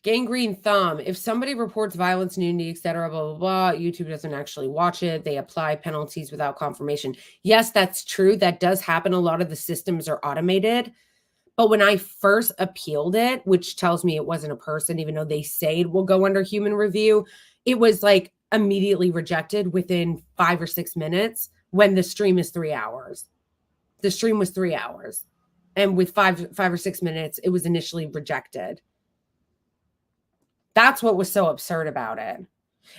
Gangrene thumb. If somebody reports violence, nudity, etc., blah, blah, blah, YouTube doesn't actually watch it. They apply penalties without confirmation. Yes, that's true. That does happen. A lot of the systems are automated. But when I first appealed it, which tells me it wasn't a person, even though they say it will go under human review, it was like immediately rejected within 5 or 6 minutes when the stream is 3 hours. The stream was 3 hours. And with 5 or 6 minutes, it was initially rejected. That's what was so absurd about it.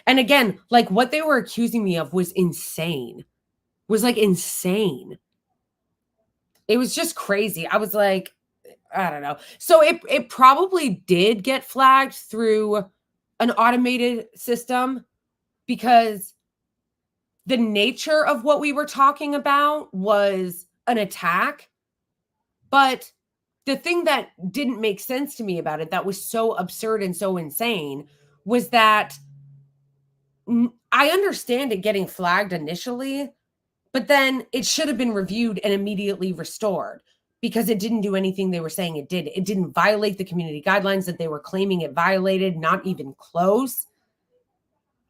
And again, like, what they were accusing me of was insane. Was like insane. It was just crazy. I was like, I don't know. So it probably did get flagged through an automated system because the nature of what we were talking about was an attack. But the thing that didn't make sense to me about it, that was so absurd and so insane, was that I understand it getting flagged initially, but then it should have been reviewed and immediately restored because it didn't do anything they were saying it did. It didn't violate the community guidelines that they were claiming it violated, not even close.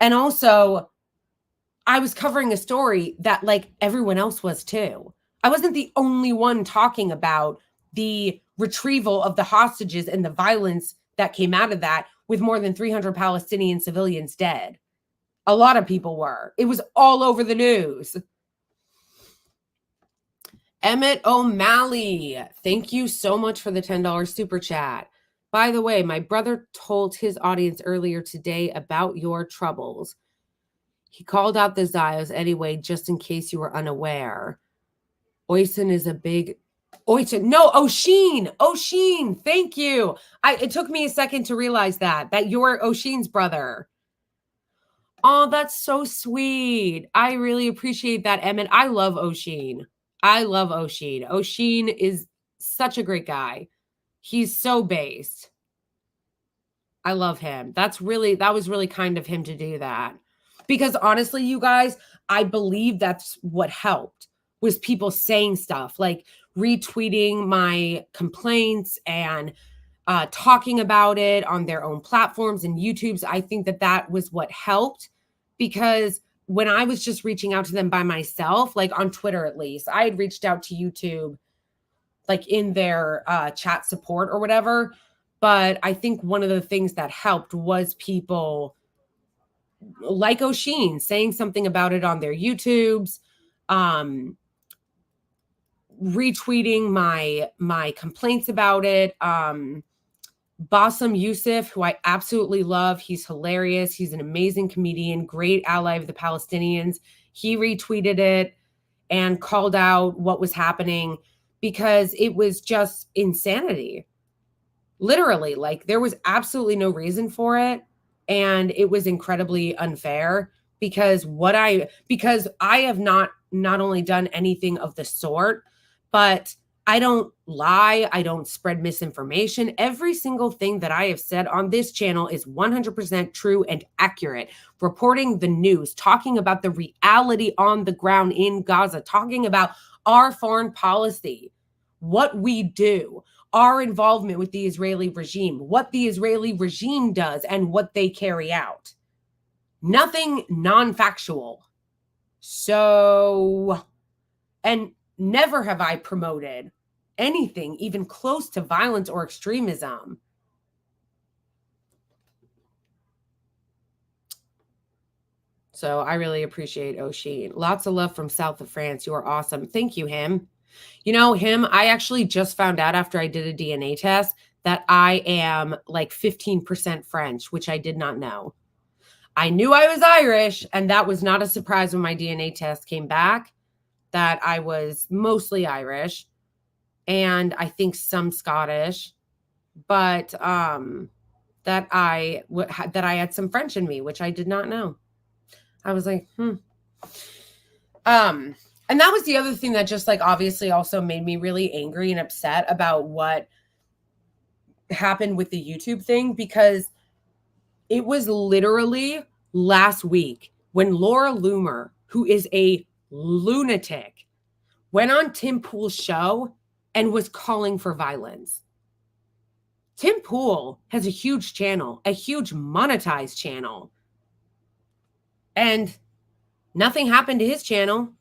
And also, I was covering a story that, like, everyone else was too. I wasn't the only one talking about the retrieval of the hostages and the violence that came out of that, with more than 300 Palestinian civilians dead. A lot of people were. It was all over the news. Emmett O'Malley, thank you so much for the $10 super chat. By the way, my brother told his audience earlier today about your troubles. He called out the Zios anyway, just in case you were unaware. Oysen is a big... Oysen, no, Oshin, thank you. It took me a second to realize that you're Oshin's brother. Oh, that's so sweet. I really appreciate that, Emmett. I love Oshin. Oshin is such a great guy. He's so based. I love him. That was really kind of him to do that. Because honestly, you guys, I believe that's what helped, was people saying stuff like retweeting my complaints and talking about it on their own platforms and YouTubes. I think that was what helped, because when I was just reaching out to them by myself, like on Twitter at least, I had reached out to YouTube, like in their chat support or whatever. But I think one of the things that helped was people like Oshin saying something about it on their YouTubes, retweeting my complaints about it. Bassem Youssef, who I absolutely love. He's hilarious. He's an amazing comedian, great ally of the Palestinians. He retweeted it and called out what was happening because it was just insanity. Literally, like, there was absolutely no reason for it. And it was incredibly unfair because I have not only done anything of the sort, but I don't lie. I don't spread misinformation. Every single thing that I have said on this channel is 100% true and accurate. Reporting the news, talking about the reality on the ground in Gaza, talking about our foreign policy, what we do, our involvement with the Israeli regime, what the Israeli regime does, and what they carry out. Nothing non-factual. So, and never have I promoted anything even close to violence or extremism. So I really appreciate Osheen. Lots of love from south of France. You are awesome. Thank you, him. You know, him, I actually just found out after I did a DNA test that I am like 15% French, which I did not know. I knew I was Irish, and that was not a surprise when my DNA test came back that I was mostly Irish and I think some Scottish, but that I had some French in me, which I did not know. I was like, and that was the other thing that just like obviously also made me really angry and upset about what happened with the YouTube thing, because it was literally last week when Laura Loomer, who is a lunatic, went on Tim Pool's show and was calling for violence. Tim Pool has a huge channel, a huge monetized channel. And nothing happened to his channel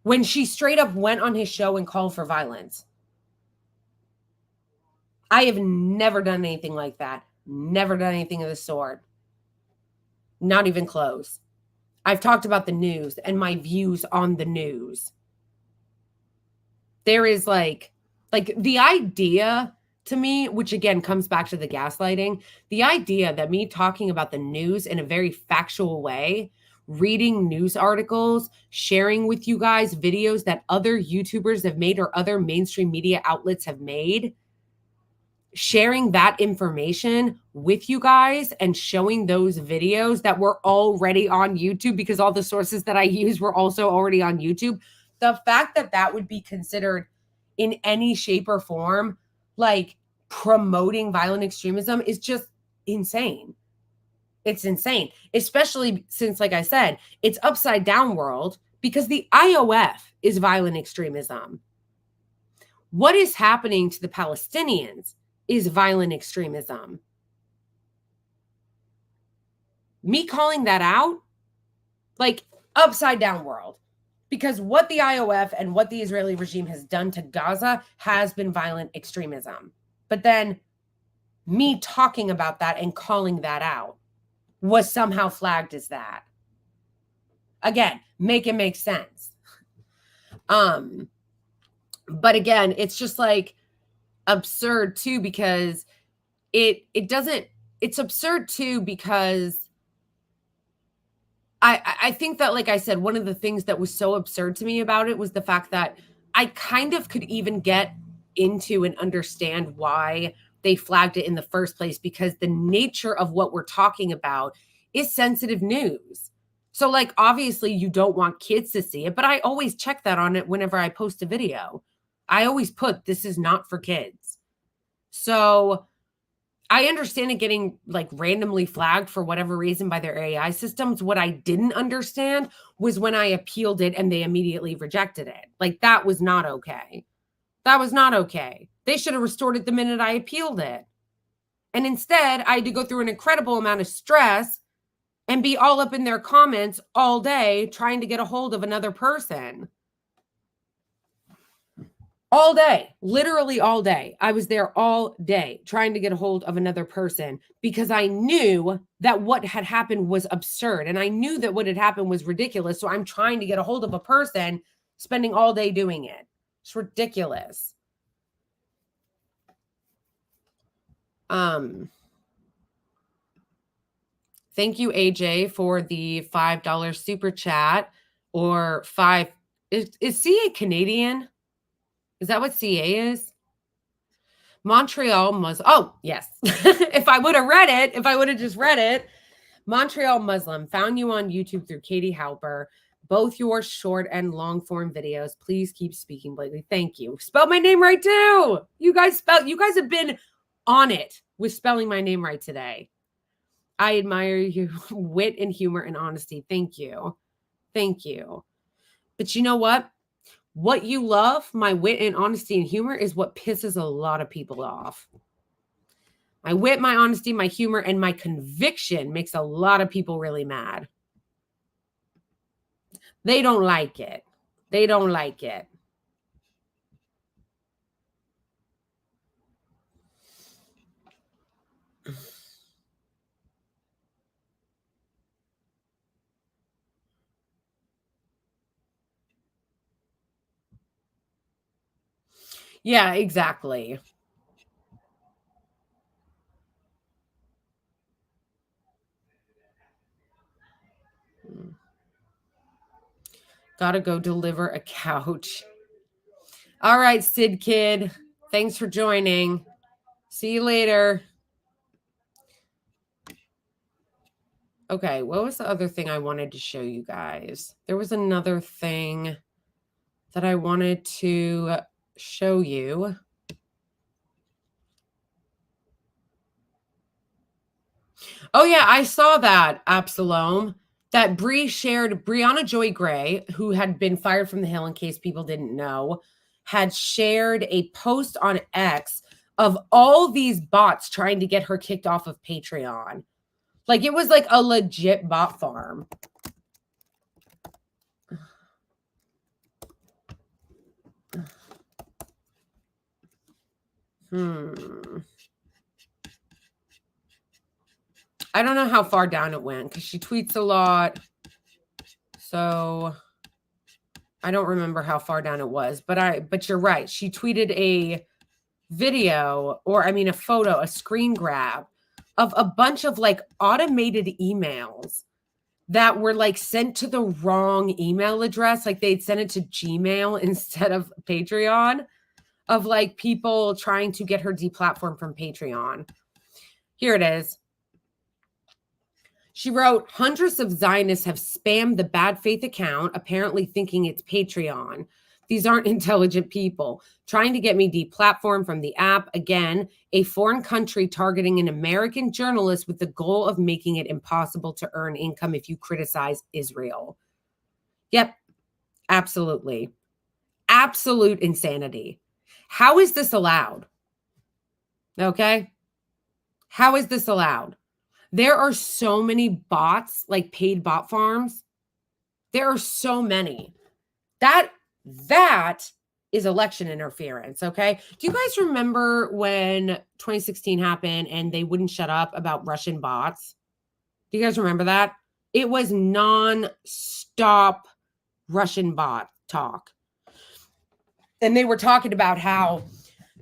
when she straight up went on his show and called for violence. I have never done anything like that. Never done anything of the sort. Not even close. I've talked about the news and my views on the news. There is like the idea to me, which again comes back to the gaslighting, the idea that me talking about the news in a very factual way, reading news articles, sharing with you guys videos that other YouTubers have made or other mainstream media outlets have made, sharing that information with you guys and showing those videos that were already on YouTube because all the sources that I use were also already on YouTube. The fact that that would be considered in any shape or form like promoting violent extremism is just insane. It's insane, especially since, like I said, it's upside down world because the IOF is violent extremism. What is happening to the Palestinians is violent extremism. Me calling that out, like upside down world, because what the IOF and what the Israeli regime has done to Gaza has been violent extremism. But then me talking about that and calling that out was somehow flagged as that. Again, make it make sense. But again, it's just like absurd too, because it doesn't, it's absurd too, because I think that, like I said, one of the things that was so absurd to me about it was the fact that I kind of could even get into and understand why they flagged it in the first place, because the nature of what we're talking about is sensitive news. So like, obviously you don't want kids to see it, but I always check that on it whenever I post a video. I always put, this is not for kids. So I understand it getting like randomly flagged for whatever reason by their AI systems. What I didn't understand was when I appealed it and they immediately rejected it. Like, that was not okay. That was not okay. They should have restored it the minute I appealed it. And instead, I had to go through an incredible amount of stress and be all up in their comments all day trying to get a hold of another person. All day, literally all day. I was there all day trying to get a hold of another person because I knew that what had happened was absurd. And I knew that what had happened was ridiculous. So I'm trying to get a hold of a person, spending all day doing it. It's ridiculous. Thank you, AJ, for the $5 super chat, or five. Is CA Canadian? Is that what CA is? Montreal Muslim. Oh, yes. If I would have read it, if I would have just read it. Montreal Muslim, found you on YouTube through Katie Halper. Both your short and long form videos. Please keep speaking blatantly. Thank you. Spelled my name right too. You guys have been on it with spelling my name right today. I admire your wit and humor and honesty. Thank you. Thank you. But you know what? What you love, my wit and honesty and humor, is what pisses a lot of people off. My wit, my honesty, my humor, and my conviction makes a lot of people really mad. They don't like it. They don't like it. Yeah, exactly. Gotta go deliver a couch. All right, Sid Kid. Thanks for joining. See you later. Okay, what was the other thing I wanted to show you guys? There was another thing that I wanted to show you. Oh yeah, I saw that, Absalom. That Brianna Joy Gray, who had been fired from the Hill in case people didn't know, had shared a post on X of all these bots trying to get her kicked off of Patreon. Like it was like a legit bot farm. I don't know how far down it went because she tweets a lot. So I don't remember how far down it was, but you're right. She tweeted a video, or I mean a photo, a screen grab of a bunch of like automated emails that were like sent to the wrong email address. Like they'd sent it to Gmail instead of Patreon, of like people trying to get her deplatformed from Patreon. Here it is. She wrote, hundreds of Zionists have spammed the bad faith account, apparently thinking it's Patreon. These aren't intelligent people. Trying to get me deplatformed from the app. Again, a foreign country targeting an American journalist with the goal of making it impossible to earn income if you criticize Israel. Yep, absolutely. Absolute insanity. How is this allowed? Okay? How is this allowed? There are so many bots, like paid bot farms. There are so many. That is election interference, okay? Do you guys remember when 2016 happened and they wouldn't shut up about Russian bots? Do you guys remember that? It was non-stop Russian bot talk. And they were talking about how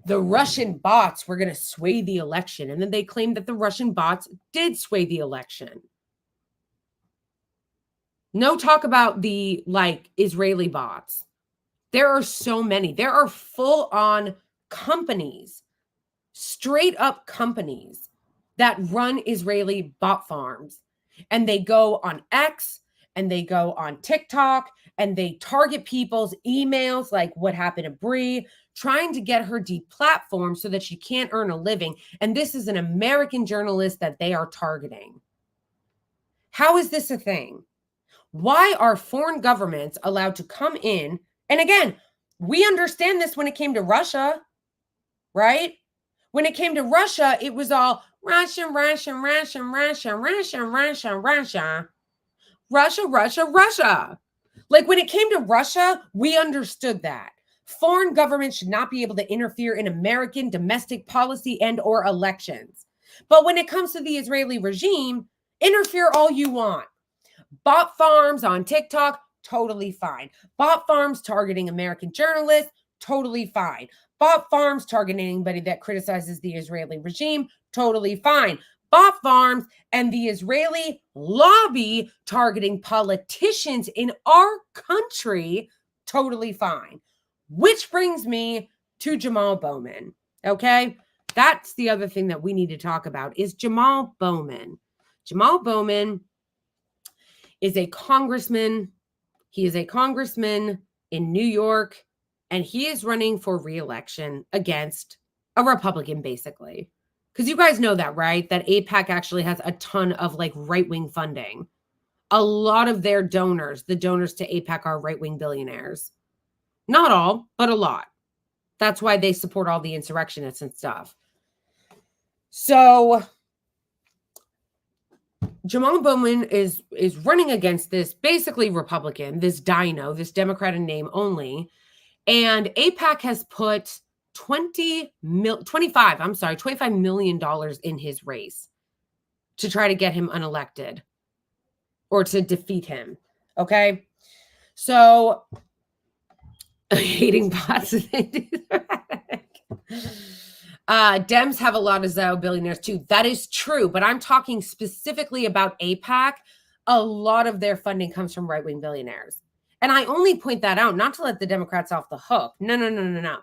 the Russian bots were going to sway the election. And then they claimed that the Russian bots did sway the election. No talk about the like Israeli bots. There are so many. There are full on companies, straight up companies that run Israeli bot farms. And they go on X and they go on TikTok and they target people's emails, like what happened to Bree, trying to get her deplatformed so that she can't earn a living. And this is an American journalist that they are targeting. How is this a thing? Why are foreign governments allowed to come in? And again, we understand this when it came to Russia, right? When it came to Russia, it was all Russia, Russia, Russia, Russia, Russia, Russia, Russia, Russia, Russia, Russia. Like when it came to Russia, we understood that. Foreign governments should not be able to interfere in American domestic policy and or elections. But when it comes to the Israeli regime, interfere all you want. Bot farms on TikTok, totally fine. Bot farms targeting American journalists, totally fine. Bot farms targeting anybody that criticizes the Israeli regime, totally fine. Bot farms and the Israeli lobby targeting politicians in our country, totally fine. Which brings me to Jamal Bowman, okay? That's the other thing that we need to talk about is Jamal Bowman. Jamal Bowman is a congressman. He is a congressman in New York, and he is running for re-election against a Republican, basically. Because you guys know that, right? That AIPAC actually has a ton of like right-wing funding. A lot of their donors, the donors to AIPAC, are right-wing billionaires. Not all, but a lot. That's why they support all the insurrectionists and stuff. So Jamal Bowman is running against this basically Republican, this dino, this Democrat in name only. And AIPAC has put $25 million in his race to try to get him unelected or to defeat him. Okay. So hating bots. Dems have a lot of Zao billionaires too. That is true, but I'm talking specifically about AIPAC. A lot of their funding comes from right-wing billionaires. And I only point that out not to let the Democrats off the hook. No.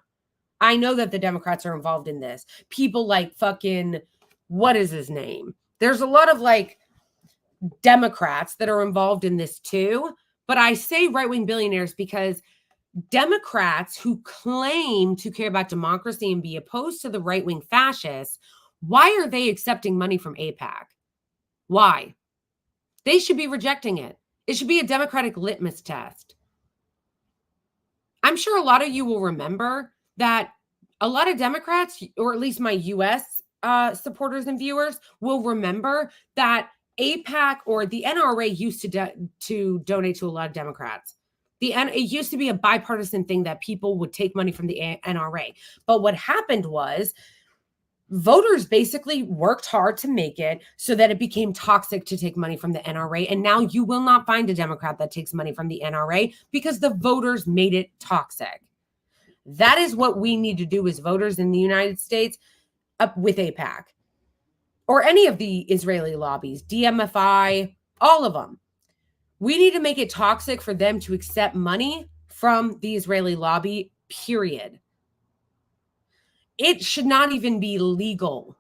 I know that the Democrats are involved in this. People like fucking, what is his name? There's a lot of like Democrats that are involved in this too. But I say right-wing billionaires because Democrats who claim to care about democracy and be opposed to the right-wing fascists, why are they accepting money from AIPAC? Why? They should be rejecting it. It should be a Democratic litmus test. I'm sure a lot of you will remember that a lot of Democrats, or at least my US supporters and viewers, will remember that AIPAC or the NRA used to donate to a lot of Democrats. It used to be a bipartisan thing that people would take money from the NRA. But what happened was voters basically worked hard to make it so that it became toxic to take money from the NRA. And now you will not find a Democrat that takes money from the NRA because the voters made it toxic. That is what we need to do as voters in the United States with AIPAC or any of the Israeli lobbies, DMFI, all of them. We need to make it toxic for them to accept money from the Israeli lobby, period. It should not even be legal.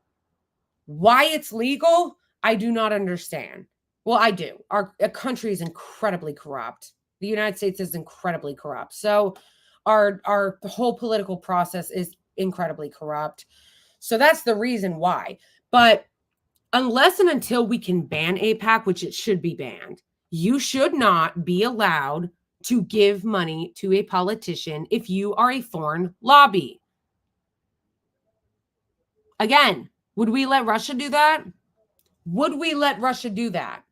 Why it's legal, I do not understand. Well, I do. Our country is incredibly corrupt. The United States is incredibly corrupt. So our whole political process is incredibly corrupt. So that's the reason why. But unless and until we can ban AIPAC, which it should be banned, you should not be allowed to give money to a politician if you are a foreign lobby. Again, would we let Russia do that? Would we let Russia do that?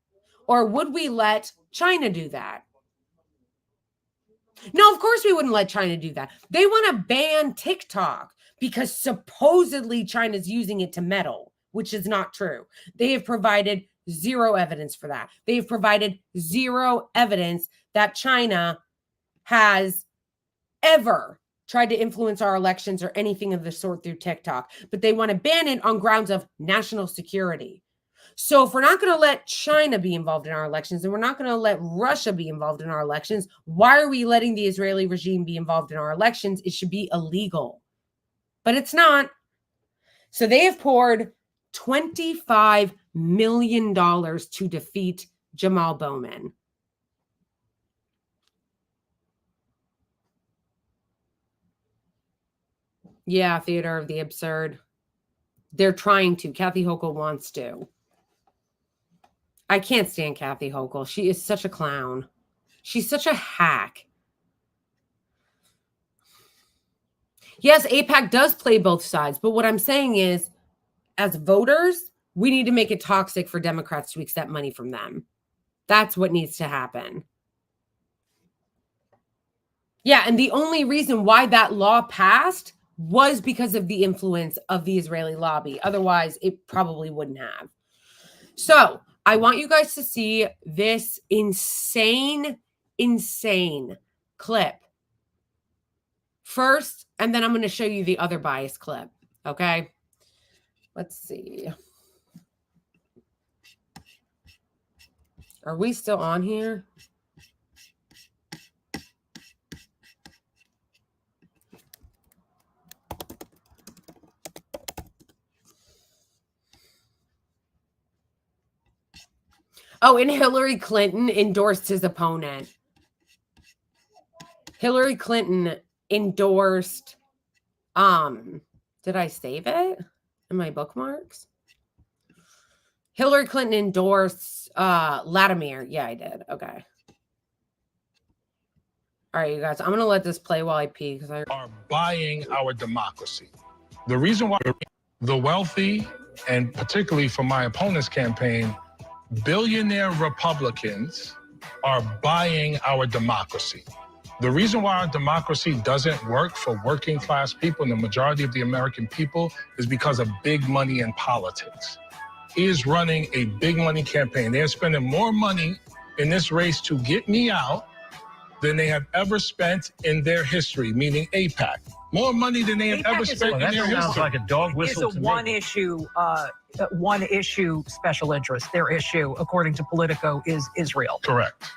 Or would we let China do that? No, of course we wouldn't let China do that. They want to ban TikTok because supposedly China's using it to meddle, which is not true. They have provided zero evidence for that. They have provided zero evidence that China has ever tried to influence our elections or anything of the sort through TikTok, but they want to ban it on grounds of national security. So if we're not going to let China be involved in our elections and we're not going to let Russia be involved in our elections, why are we letting the Israeli regime be involved in our elections? It should be illegal, but it's not. So they have poured $25 million to defeat Jamal Bowman. Yeah, Theater of the Absurd. They're trying to. Kathy Hochul wants to. I can't stand Kathy Hochul. She is such a clown. She's such a hack. Yes, AIPAC does play both sides, but what I'm saying is, as voters, we need to make it toxic for Democrats to accept money from them. That's what needs to happen. Yeah, and the only reason why that law passed was because of the influence of the Israeli lobby. Otherwise, it probably wouldn't have. So I want you guys to see this insane clip first, and then I'm going to show you the other bias clip. Okay? Let's see. Are we still on here? Oh, and Hillary Clinton endorsed his opponent. Hillary Clinton endorsed, did I save it in my bookmarks? Hillary Clinton endorsed Latimer. Yeah, I did. Okay. All right, you guys, I'm going to let this play while I pee because I are buying our democracy. The reason why the wealthy, and particularly for my opponent's campaign, billionaire Republicans are buying our democracy. The reason why our democracy doesn't work for working class people and the majority of the American people is because of big money in politics. He is running a big money campaign. They're spending more money in this race to get me out than they have ever spent in their history, meaning AIPAC. More money than they have ever spent in their history. Sounds like a dog whistle. It's a one issue special interest. Their issue, according to Politico, is Israel. Correct.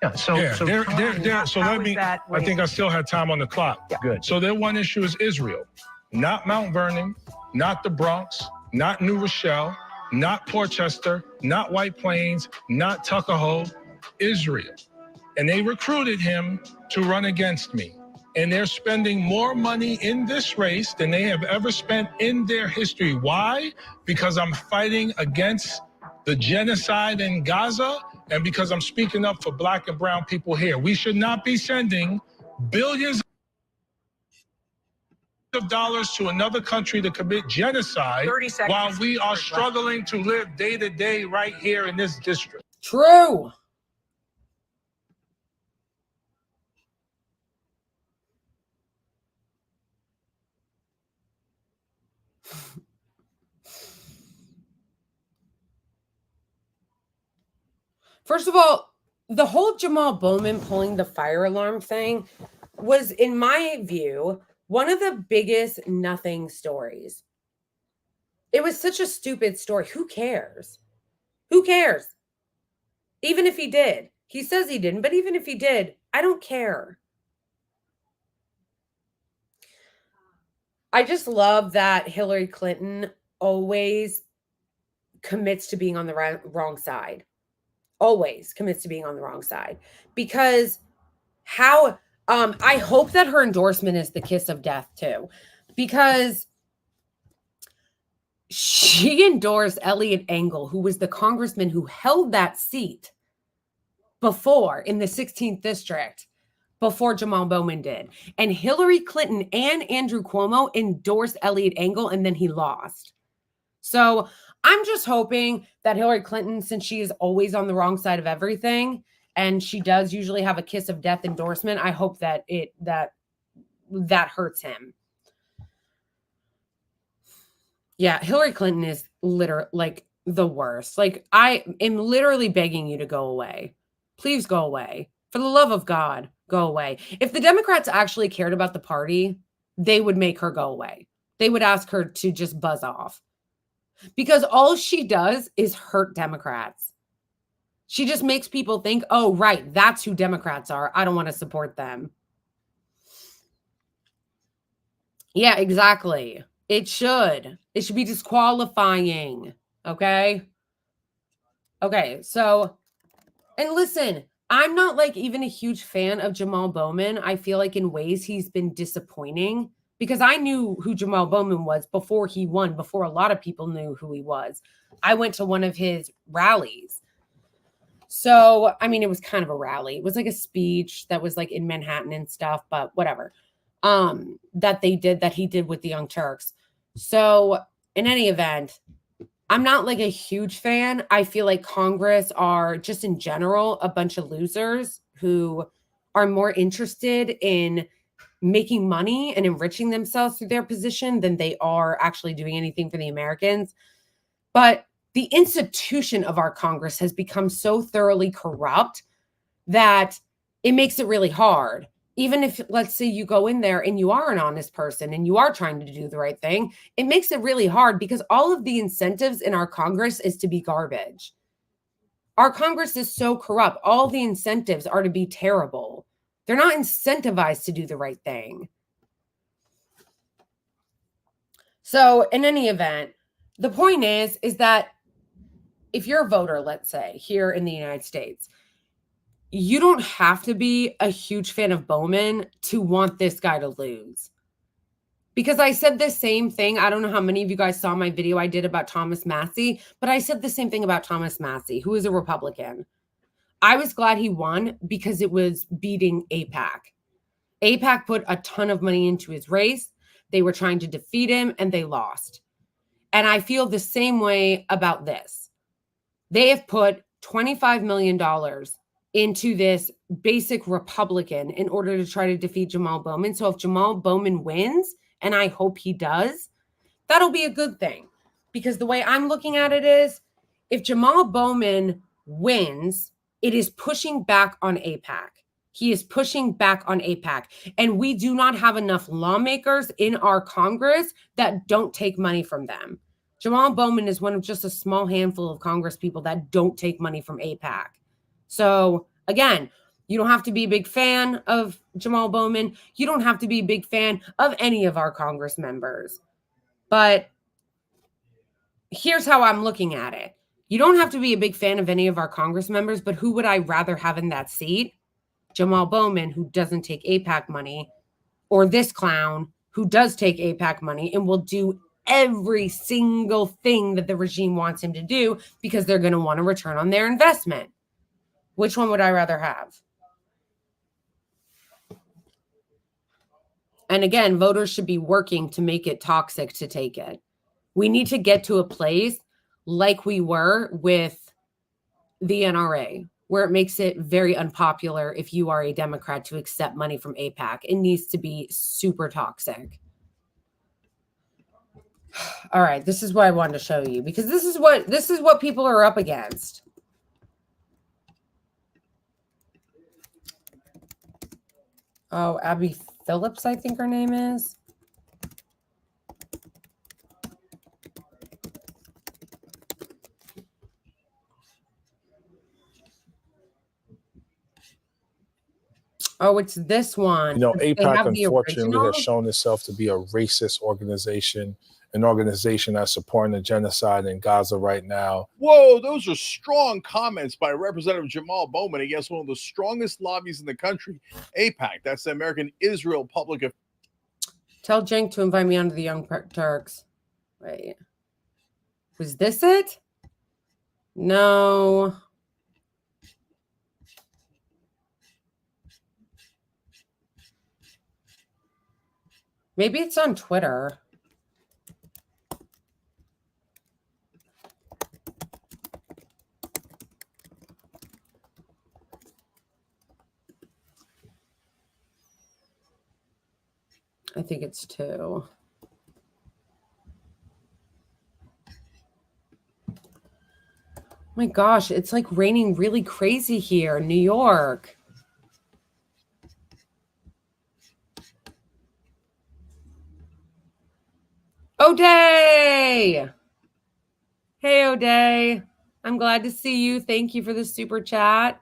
Yeah, so let me, I think I still had time on the clock. Yeah. Good. So their one issue is Israel, not Mount Vernon, not the Bronx, not New Rochelle, not Portchester, not White Plains, not Tuckahoe, Israel. And they recruited him to run against me. And they're spending more money in this race than they have ever spent in their history. Why? Because I'm fighting against the genocide in Gaza, and because I'm speaking up for Black and brown people here. We should not be sending billions of dollars to another country to commit genocide 30 seconds. while we are struggling to live day to day right here in this district. True. First of all, the whole Jamal Bowman pulling the fire alarm thing was, in my view, one of the biggest nothing stories. It was such a stupid story. Who cares? Who cares? Even if he did. He says he didn't, but even if he did, I don't care. I just love that Hillary Clinton always commits to being on the wrong side. Always commits to being on the wrong side. Because how, I hope that her endorsement is the kiss of death too. Because she endorsed Eliot Engel, who was the congressman who held that seat before in the 16th district, before Jamal Bowman did. And Hillary Clinton and Andrew Cuomo endorsed Eliot Engel, and then he lost. So I'm just hoping that Hillary Clinton, since she is always on the wrong side of everything, and she does usually have a kiss of death endorsement, I hope that that hurts him. Yeah, Hillary Clinton is literally like the worst. Like, I am literally begging you to go away. Please go away. For the love of God, go away. If the Democrats actually cared about the party, they would make her go away. They would ask her to just buzz off. Because all she does is hurt Democrats. She just makes people think, oh, right, that's who Democrats are. I don't want to support them. Yeah, exactly. It should be disqualifying. Okay. Okay. So, and listen, I'm not like even a huge fan of Jamal Bowman. I feel like in ways he's been disappointing because I knew who Jamal Bowman was before he won, before a lot of people knew who he was. I went to one of his rallies. So, I mean, it was kind of a rally. It was like a speech that was like in Manhattan and stuff, but whatever. That he did with the Young Turks. So in any event, I'm not like a huge fan. I feel like Congress are just in general a bunch of losers who are more interested in making money and enriching themselves through their position than they are actually doing anything for the Americans. But the institution of our Congress has become so thoroughly corrupt that it makes it really hard. Even if, let's say, you go in there and you are an honest person and you are trying to do the right thing, it makes it really hard because all of the incentives in our Congress is to be garbage. Our Congress is so corrupt. All the incentives are to be terrible. They're not incentivized to do the right thing. So in any event, the point is that if you're a voter, let's say, here in the United States, you don't have to be a huge fan of Bowman to want this guy to lose. Because I said the same thing. I don't know how many of you guys saw my video I did about Thomas Massie, but I said the same thing about Thomas Massie, who is a Republican. I was glad he won because it was beating AIPAC. AIPAC put a ton of money into his race. They were trying to defeat him and they lost. And I feel the same way about this. They have put $25 million into this basic Republican in order to try to defeat Jamal Bowman. So if Jamal Bowman wins, and I hope he does, that'll be a good thing. Because the way I'm looking at it is, if Jamal Bowman wins, it is pushing back on AIPAC. He is pushing back on AIPAC. And we do not have enough lawmakers in our Congress that don't take money from them. Jamal Bowman is one of just a small handful of Congress people that don't take money from AIPAC. So again, you don't have to be a big fan of Jamal Bowman. You don't have to be a big fan of any of our Congress members. But here's how I'm looking at it. You don't have to be a big fan of any of our Congress members, but who would I rather have in that seat? Jamal Bowman, who doesn't take AIPAC money, or this clown who does take AIPAC money and will do every single thing that the regime wants him to do because they're going to want a return on their investment. Which one would I rather have? And again, voters should be working to make it toxic to take it. We need to get to a place like we were with the NRA, where it makes it very unpopular if you are a Democrat to accept money from AIPAC. It needs to be super toxic. All right, this is what I wanted to show you because this is what people are up against. Oh, Abby Phillips, I think her name is. Oh, it's this one. You know, They AIPAC have the unfortunately has original? shown itself to be a racist organization, an organization that's supporting the genocide in Gaza right now. Whoa, those are strong comments by Representative Jamal Bowman against one of the strongest lobbies in the country, AIPAC. That's the American Israel Public. Tell Cenk to invite me onto the Young Turks. Wait. Was this it? No. Maybe it's on Twitter. I think it's 2. My gosh, it's like raining really crazy here in New York. O'Day! Hey, O'Day. I'm glad to see you. Thank you for the super chat.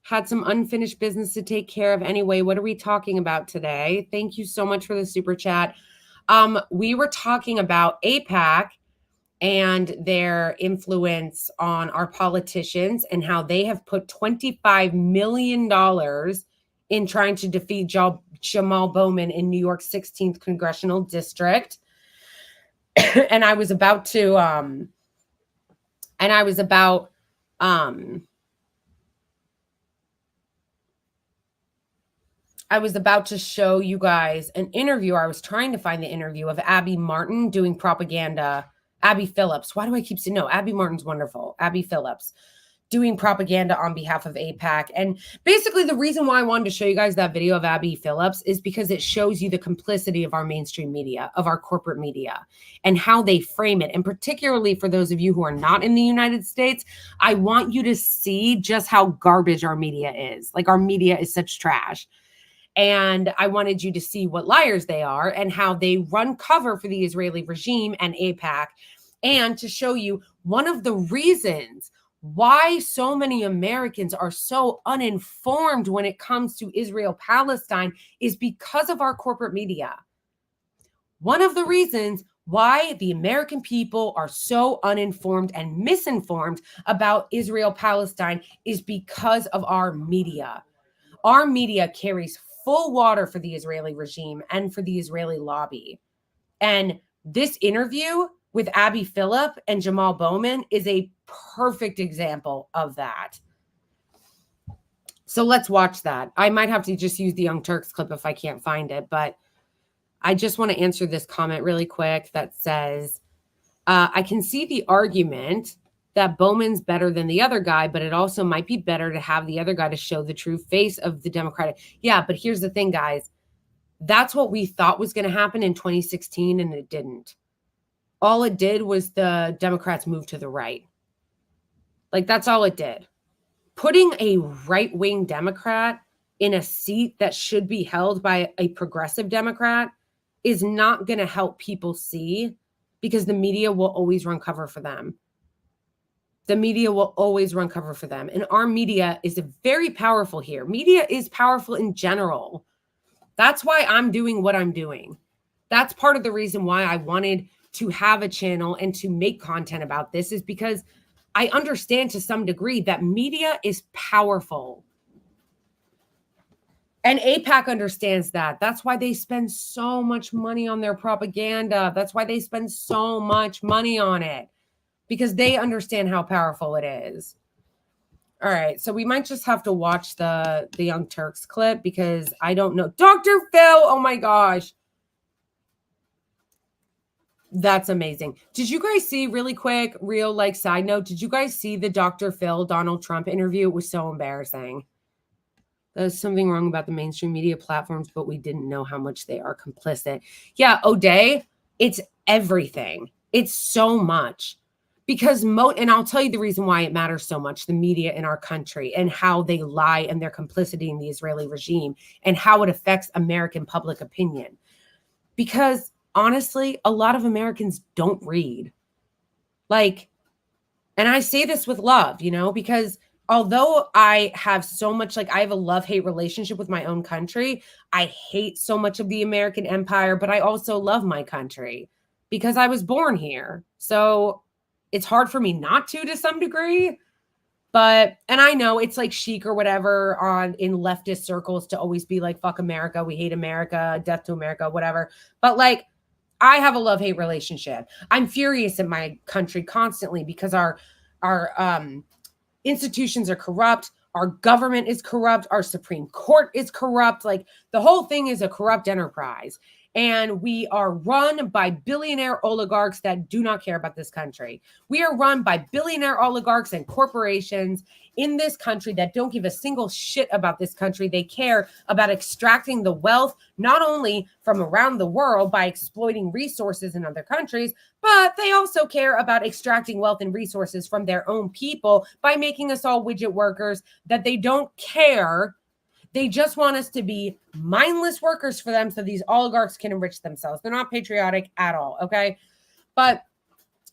Had some unfinished business to take care of. Anyway, what are we talking about today? Thank you so much for the super chat. We were talking about AIPAC and their influence on our politicians and how they have put $25 million in trying to defeat Jamal Bowman in New York's 16th congressional district. And I was about to show you guys an interview. I was trying to find the interview of Abby Martin doing propaganda. Abby Phillips. Why do I keep saying no? Abby Martin's wonderful. Abby Phillips doing propaganda on behalf of AIPAC. And basically the reason why I wanted to show you guys that video of Abby Phillips is because it shows you the complicity of our mainstream media, of our corporate media, and how they frame it. And particularly for those of you who are not in the United States, I want you to see just how garbage our media is. Like our media is such trash. And I wanted you to see what liars they are and how they run cover for the Israeli regime and AIPAC, and to show you one of the reasons why so many Americans are so uninformed when it comes to Israel-Palestine is because of our corporate media. One of the reasons why the American people are so uninformed and misinformed about Israel-Palestine is because of our media. Our media carries full water for the Israeli regime and for the Israeli lobby. And this interview with Abby Phillip and Jamal Bowman is a perfect example of that. So let's watch that. I might have to just use the Young Turks clip if I can't find it, but I just want to answer this comment really quick that says, I can see the argument that Bowman's better than the other guy, but it also might be better to have the other guy to show the true face of the Democratic. Yeah, but here's the thing, guys. That's what we thought was going to happen in 2016, and it didn't. All it did was the Democrats moved to the right. Like, that's all it did. Putting a right-wing Democrat in a seat that should be held by a progressive Democrat is not going to help people see, because the media will always run cover for them. The media will always run cover for them. And our media is very powerful here. Media is powerful in general. That's why I'm doing what I'm doing. That's part of the reason why I wanted to have a channel and to make content about this, is because I understand to some degree that media is powerful. And AIPAC understands that. That's why they spend so much money on their propaganda. That's why they spend so much money on it, because they understand how powerful it is. All right, so we might just have to watch the Young Turks clip, because I don't know. Dr. Phil, oh my gosh. That's amazing. Did you guys see, really quick, real like side note, did you guys see the Dr. Phil Donald Trump interview? It was so embarrassing. There's something wrong about the mainstream media platforms, but we didn't know how much they are complicit. Yeah, O'Day, it's everything. It's so much. Because and I'll tell you the reason why it matters so much, the media in our country and how they lie and their complicity in the Israeli regime and how it affects American public opinion. Because honestly, a lot of Americans don't read. Like, and I say this with love, you know, because although I have so much, like I have a love-hate relationship with my own country, I hate so much of the American empire, but I also love my country because I was born here. So it's hard for me not to some degree. But, and I know it's like chic or whatever in leftist circles to always be like, fuck America, we hate America, death to America, whatever. But like, I have a love-hate relationship. I'm furious at my country constantly because our institutions are corrupt. Our government is corrupt. Our Supreme Court is corrupt. Like, the whole thing is a corrupt enterprise. And we are run by billionaire oligarchs that do not care about this country. We are run by billionaire oligarchs and corporations in this country that don't give a single shit about this country. They care about extracting the wealth, not only from around the world by exploiting resources in other countries, but they also care about extracting wealth and resources from their own people by making us all widget workers that they don't care. They just want us to be mindless workers for them so these oligarchs can enrich themselves. They're not patriotic at all, okay? But,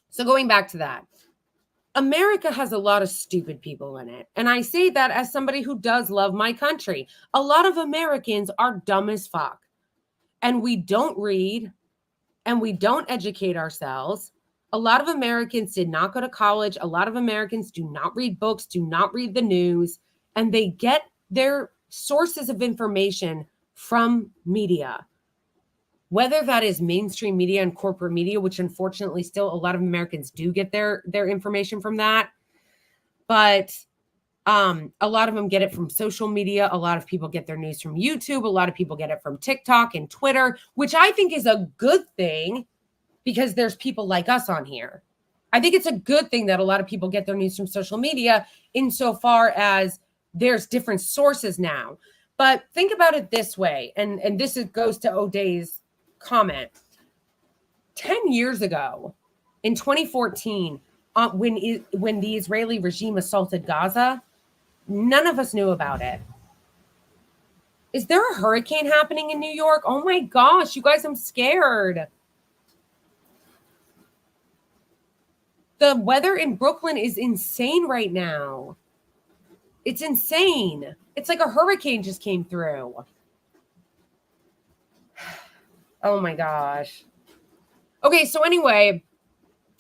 so going back to that, America has a lot of stupid people in it. And I say that as somebody who does love my country. A lot of Americans are dumb as fuck. And we don't read, and we don't educate ourselves. A lot of Americans did not go to college. A lot of Americans do not read books, do not read the news, and they get their sources of information from media, whether that is mainstream media and corporate media, which unfortunately still a lot of Americans do get their information from that. But a lot of them get it from social media. A lot of people get their news from YouTube. A lot of people get it from TikTok and Twitter, which I think is a good thing because there's people like us on here. I think it's a good thing that a lot of people get their news from social media insofar as there's different sources now. But think about it this way, and this goes to O'Day's comment. 10 years ago, in 2014, when the Israeli regime assaulted Gaza, none of us knew about it. Is there a hurricane happening in New York? Oh my gosh, you guys, I'm scared. The weather in Brooklyn is insane right now. It's insane. It's like a hurricane just came through. Oh my gosh. Okay, so anyway,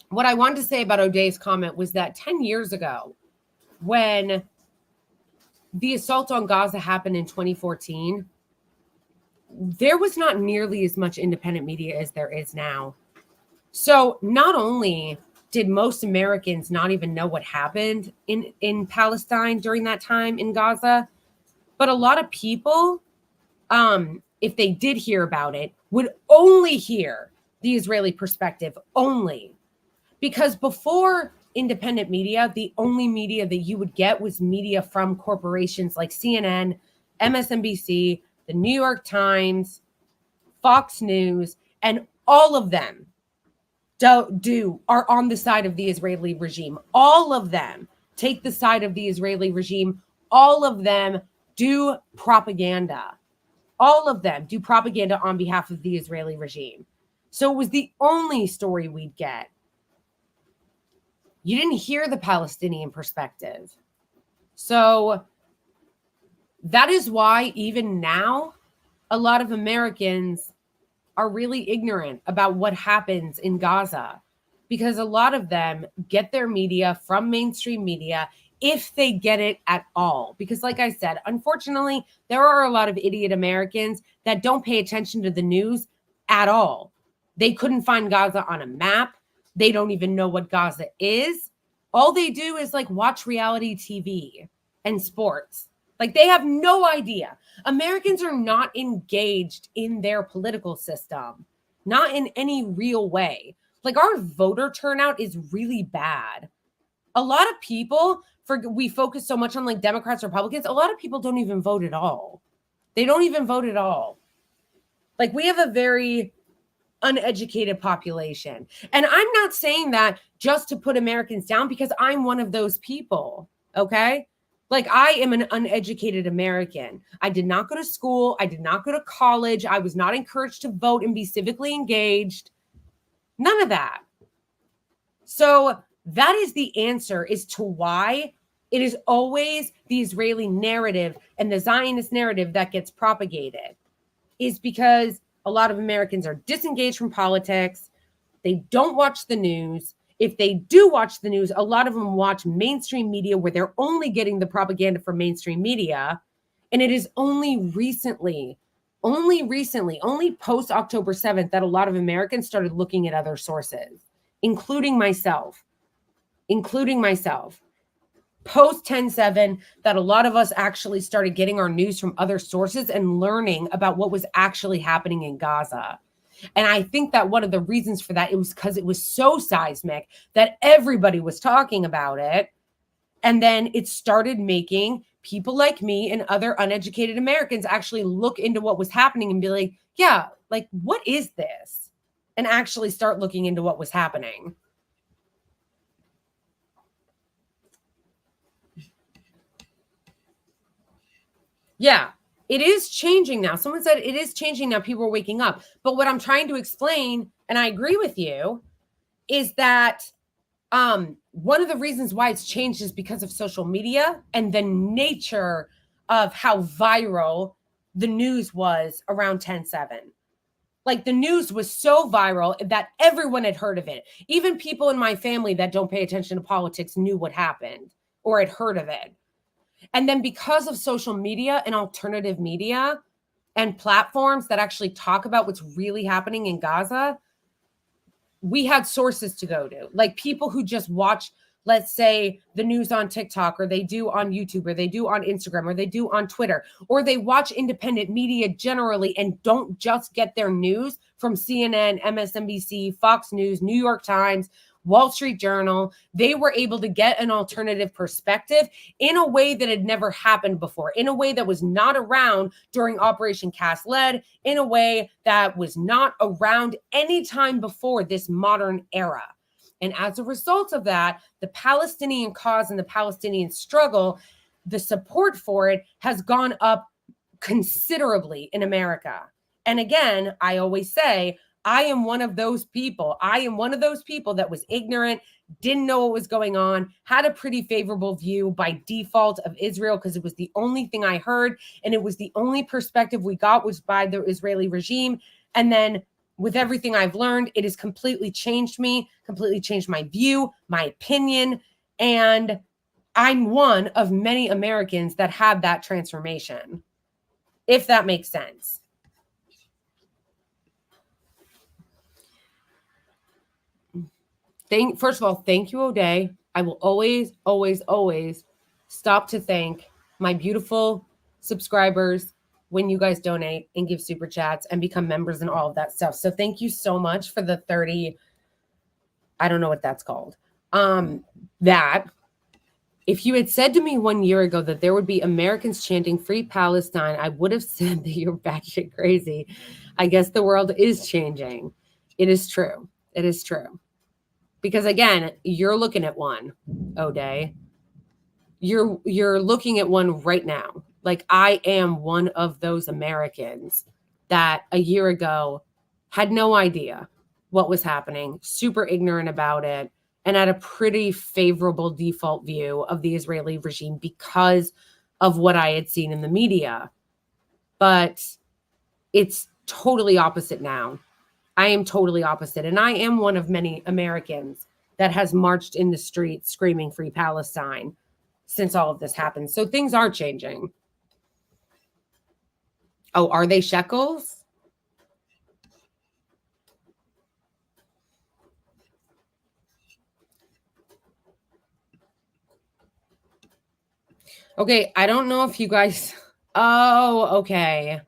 what I wanted to say about O'Day's comment was that 10 years ago, when the assault on Gaza happened in 2014, there was not nearly as much independent media as there is now. So not only did most Americans not even know what happened in Palestine during that time in Gaza, but a lot of people, if they did hear about it, would only hear the Israeli perspective only. Because before independent media, the only media that you would get was media from corporations like CNN, MSNBC, the New York Times, Fox News, and all of them are on the side of the Israeli regime. All of them take the side of the Israeli regime. All of them do propaganda. All of them do propaganda on behalf of the Israeli regime. So it was the only story we'd get. You didn't hear the Palestinian perspective. So that is why even now, a lot of Americans are really ignorant about what happens in Gaza, because a lot of them get their media from mainstream media, if they get it at all. Because like I said, unfortunately, there are a lot of idiot Americans that don't pay attention to the news at all. They couldn't find Gaza on a map. They don't even know what Gaza is. All they do is like watch reality TV and sports. Like they have no idea. Americans are not engaged in their political system, not in any real way. Like our voter turnout is really bad. A lot of people, we focus so much on like Democrats, Republicans. A lot of people don't even vote at all. They don't even vote at all. Like we have a very uneducated population. And I'm not saying that just to put Americans down, because I'm one of those people. Okay. Like I am an uneducated American. I did not go to school. I did not go to college. I was not encouraged to vote and be civically engaged. None of that. So that is the answer as to why it is always the Israeli narrative and the Zionist narrative that gets propagated, is because a lot of Americans are disengaged from politics. They don't watch the news. If they do watch the news, a lot of them watch mainstream media where they're only getting the propaganda from mainstream media. And it is only recently, only post October 7th that a lot of Americans started looking at other sources, including myself. Post 10/7, that a lot of us actually started getting our news from other sources and learning about what was actually happening in Gaza. And I think that one of the reasons for that, it was because it was so seismic that everybody was talking about it. And then it started making people like me and other uneducated Americans actually look into what was happening and be like, yeah, like, what is this? And actually start looking into what was happening. Yeah, it is changing now. Someone said it is changing now. People are waking up. But what I'm trying to explain, and I agree with you, is that one of the reasons why it's changed is because of social media and the nature of how viral the news was around 10/7. Like the news was so viral that everyone had heard of it. Even people in my family that don't pay attention to politics knew what happened or had heard of it. And then because of social media and alternative media and platforms that actually talk about what's really happening in Gaza, we had sources to go to, like people who just watch, let's say, the news on TikTok, or they do on YouTube, or they do on Instagram, or they do on Twitter, or they watch independent media generally and don't just get their news from CNN, MSNBC, Fox News, New York Times, Wall Street Journal. They were able to get an alternative perspective in a way that had never happened before, in a way that was not around during Operation Cast Lead, in a way that was not around any time before this modern era. And as a result of that, the Palestinian cause and the Palestinian struggle, the support for it has gone up considerably in America. And again, I always say, I am one of those people. I am one of those people that was ignorant, didn't know what was going on, had a pretty favorable view by default of Israel because it was the only thing I heard. And it was the only perspective we got was by the Israeli regime. And then with everything I've learned, it has completely changed me, completely changed my view, my opinion. And I'm one of many Americans that had that transformation, if that makes sense. First of all, thank you, O'Day. I will always, always, always stop to thank my beautiful subscribers when you guys donate and give super chats and become members and all of that stuff. So thank you so much for the 30, I don't know what that's called. That if you had said to me 1 year ago that there would be Americans chanting Free Palestine, I would have said that you're batshit crazy. I guess the world is changing. It is true. It is true. Because again, you're looking at one, O'Day. You're looking at one right now. Like, I am one of those Americans that a year ago had no idea what was happening, super ignorant about it, and had a pretty favorable default view of the Israeli regime because of what I had seen in the media. But it's totally opposite now. I am totally opposite. And I am one of many Americans that has marched in the streets screaming Free Palestine since all of this happened. So things are changing. Oh, are they shekels? Okay, I don't know if you guys... Oh, okay.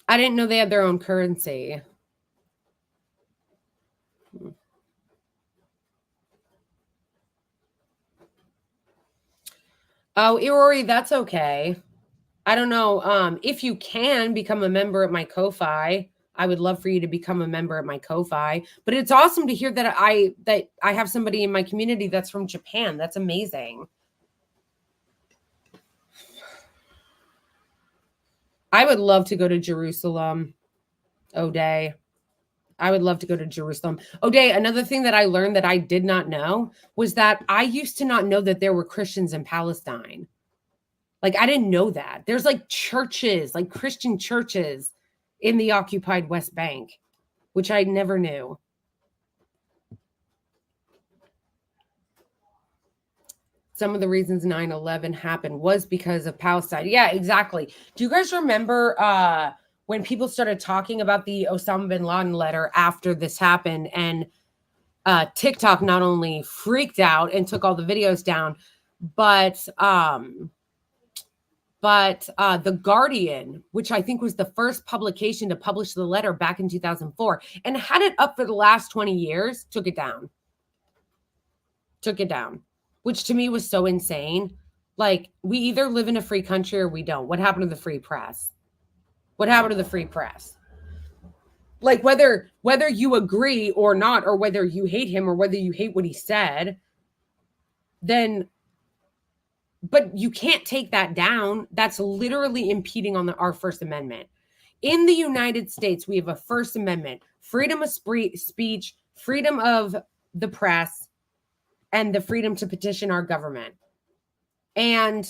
I didn't know they had their own currency. Oh, Irori, that's okay. I don't know. If you can become a member at my Ko-Fi, I would love for you to become a member at my Ko-Fi. But it's awesome to hear that I have somebody in my community that's from Japan. That's amazing. I would love to go to Jerusalem, O'Day. I would love to go to Jerusalem. O'Day, another thing that I learned that I did not know was that I used to not know that there were Christians in Palestine. Like, I didn't know that. There's like churches, like Christian churches in the occupied West Bank, which I never knew. Some of the reasons 9/11 happened was because of Palestine. Yeah, exactly. Do you guys remember when people started talking about the Osama bin Laden letter after this happened, and TikTok not only freaked out and took all the videos down, but The Guardian, which I think was the first publication to publish the letter back in 2004 and had it up for the last 20 years, took it down. Which to me was so insane. Like, we either live in a free country or we don't. What happened to the free press? What happened to the free press? Like, whether you agree or not, or whether you hate him or whether you hate what he said, then, but you can't take that down. That's literally impeding on our First Amendment. In the United States, we have a First Amendment, freedom of speech, freedom of the press, and the freedom to petition our government. And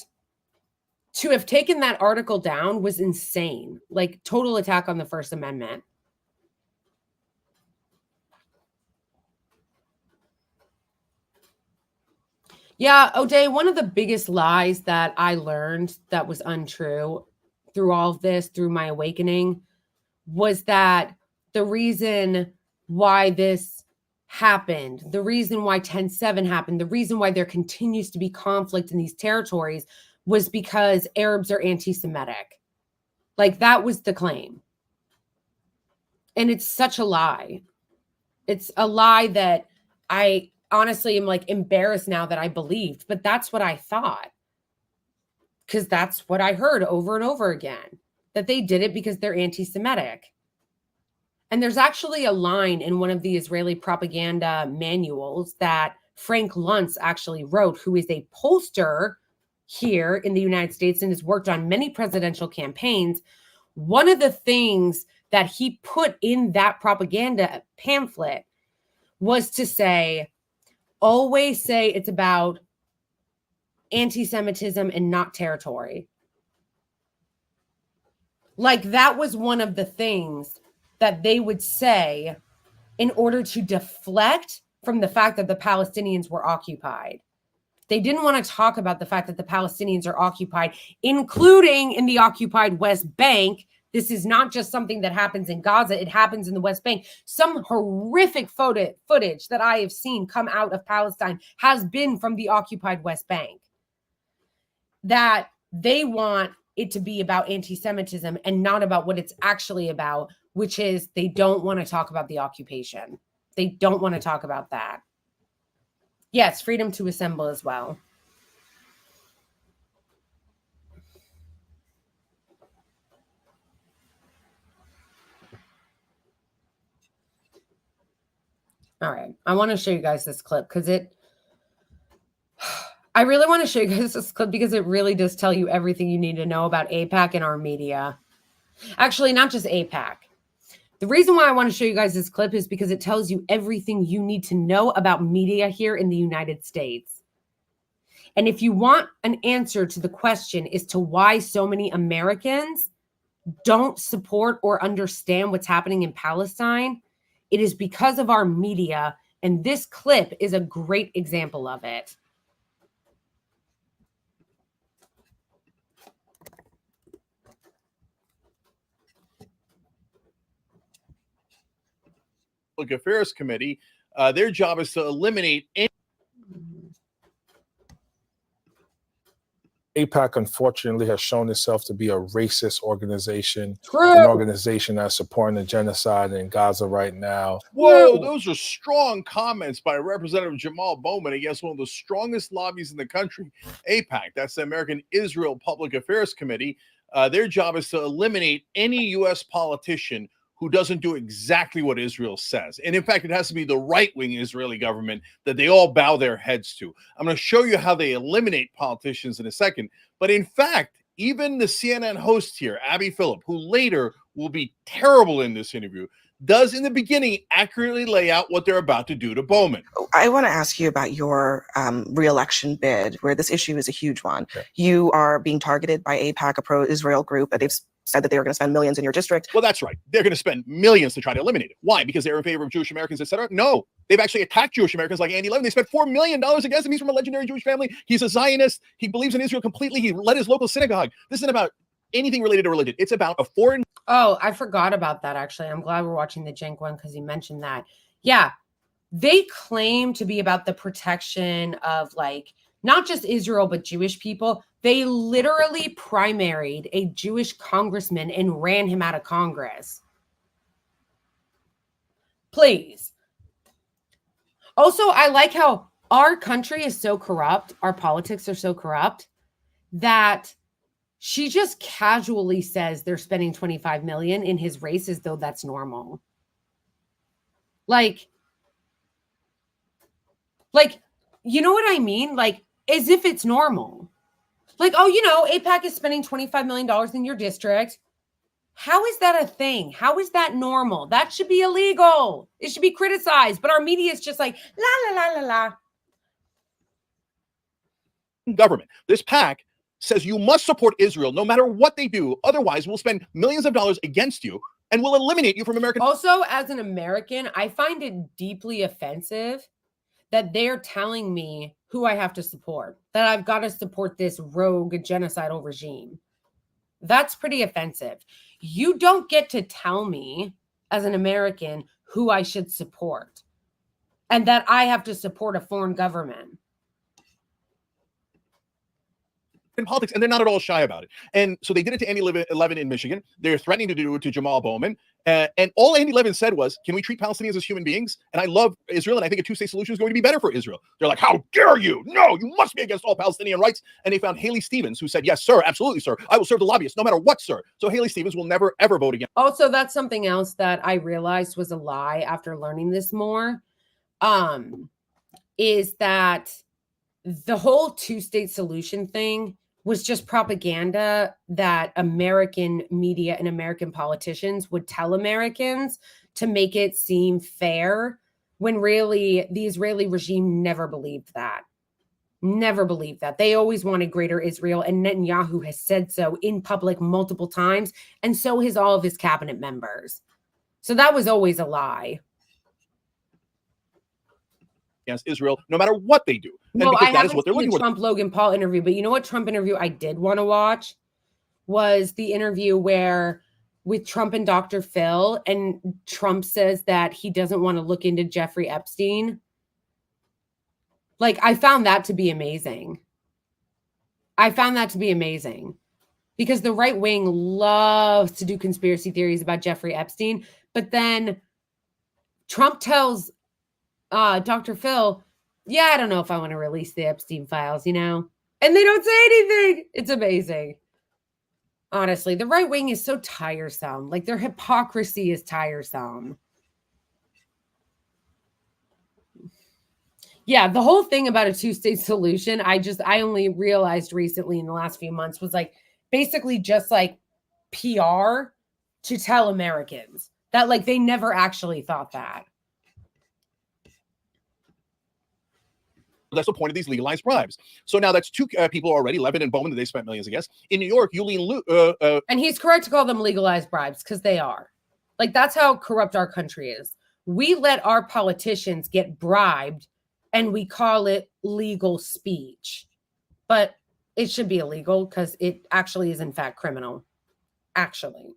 to have taken that article down was insane. Like, total attack on the First Amendment. Yeah, O'Day, one of the biggest lies that I learned that was untrue through all of this, through my awakening, was that the reason why this happened, the reason why 10/7 happened, the reason why there continues to be conflict in these territories was because Arabs are anti-Semitic. Like, that was the claim. And it's such a lie. It's a lie that I honestly am like embarrassed now that I believed, but that's what I thought. Because that's what I heard over and over again, that they did it because they're anti-Semitic. And there's actually a line in one of the Israeli propaganda manuals that Frank Luntz actually wrote, who is a pollster here in the United States and has worked on many presidential campaigns. One of the things that he put in that propaganda pamphlet was to say, always say it's about anti-Semitism and not territory. Like, that was one of the things that they would say in order to deflect from the fact that the Palestinians were occupied. They didn't want to talk about the fact that the Palestinians are occupied, including in the occupied West Bank. This is not just something that happens in Gaza. It happens in the West Bank. Some horrific footage that I have seen come out of Palestine has been from the occupied West Bank. That they want it to be about anti-Semitism and not about what it's actually about, which is they don't want to talk about the occupation. They don't want to talk about that. Yes, freedom to assemble as well. All right. I want to show you guys this clip because I really want to show you guys this clip because it really does tell you everything you need to know about AIPAC and our media. Actually, not just AIPAC. The reason why I want to show you guys this clip is because it tells you everything you need to know about media here in the United States. And if you want an answer to the question as to why so many Americans don't support or understand what's happening in Palestine, it is because of our media. And this clip is a great example of it. Public Affairs Committee, their job is to eliminate any. AIPAC, unfortunately, has shown itself to be a racist organization, True. an organization that's supporting the genocide in Gaza right now. Whoa, those are strong comments by Representative Jamal Bowman against one of the strongest lobbies in the country, AIPAC. That's the American Israel Public Affairs Committee. Their job is to eliminate any U.S. politician who doesn't do exactly what Israel says. And in fact, it has to be the right-wing Israeli government that they all bow their heads to. I'm going to show you how they eliminate politicians in a second. But in fact, even the CNN host here, Abby Phillip, who later will be terrible in this interview, does in the beginning accurately lay out what they're about to do to Bowman. I want to ask you about your re-election bid, where this issue is a huge one. Okay. You are being targeted by AIPAC, a pro-Israel group, but they've said that they were going to spend millions in your district. Well, that's right. They're going to spend millions to try to eliminate it. Why? Because they're in favor of Jewish Americans, etc. No, they've actually attacked Jewish Americans like Andy Levin. They spent $4 million against him. He's from a legendary Jewish family. He's a Zionist. He believes in Israel completely. He led his local synagogue. This isn't about anything related to religion. It's about a foreign. Oh, I forgot about that, actually. I'm glad we're watching the Cenk one because he mentioned that. Yeah, they claim to be about the protection of, like, not just Israel, but Jewish people. They literally primaried a Jewish congressman and ran him out of Congress. Please. Also, I like how our country is so corrupt, our politics are so corrupt, that she just casually says they're spending $25 million in his race as though that's normal. Like, you know what I mean? Like, as if it's normal. Like, oh, you know, AIPAC is spending $25 million in your district. How is that a thing? How is that normal? That should be illegal. It should be criticized. But our media is just like, la, la, la, la, la. Government. This PAC says you must support Israel no matter what they do. Otherwise, we'll spend millions of dollars against you and we'll eliminate you from American. Also, as an American, I find it deeply offensive that they're telling me who I have to support, that I've got to support this rogue genocidal regime. That's pretty offensive. You don't get to tell me as an American who I should support and that I have to support a foreign government. In politics, and they're not at all shy about it. And so they did it to Andy Levin in Michigan. They're threatening to do it to Jamal Bowman. And all Andy Levin said was, can we treat Palestinians as human beings? And I love Israel, and I think a two-state solution is going to be better for Israel. They're like, how dare you? No, you must be against all Palestinian rights. And they found Haley Stevens, who said, yes, sir, absolutely, sir. I will serve the lobbyists no matter what, sir. So Haley Stevens will never, ever vote again. Also, that's something else that I realized was a lie after learning this more, is that the whole two-state solution thing was just propaganda that American media and American politicians would tell Americans to make it seem fair, when really the Israeli regime never believed that. Never believed that. They always wanted greater Israel, and Netanyahu has said so in public multiple times, and so has all of his cabinet members. So that was always a lie. Against Israel, no matter what they do. And well, because I that is what they're haven't looking seen the for. Trump Logan Paul interview, but you know what Trump interview I did want to watch was the interview where with Trump and Dr. Phil, and Trump says that he doesn't want to look into Jeffrey Epstein. Like, I found that to be amazing. I found that to be amazing because the right wing loves to do conspiracy theories about Jeffrey Epstein, but then Trump tells Dr. Phil, yeah, I don't know if I want to release the Epstein files, you know? And they don't say anything. It's amazing. Honestly, the right wing is so tiresome. Like, their hypocrisy is tiresome. Yeah, the whole thing about a two-state solution, I only realized recently in the last few months was like basically just like PR to tell Americans that like they never actually thought that. That's the point of these legalized bribes. So now that's two people already, Levin and Bowman, that they spent millions, I guess. In New York, And he's correct to call them legalized bribes because they are. Like, that's how corrupt our country is. We let our politicians get bribed and we call it legal speech. But it should be illegal because it actually is, in fact, criminal. Actually.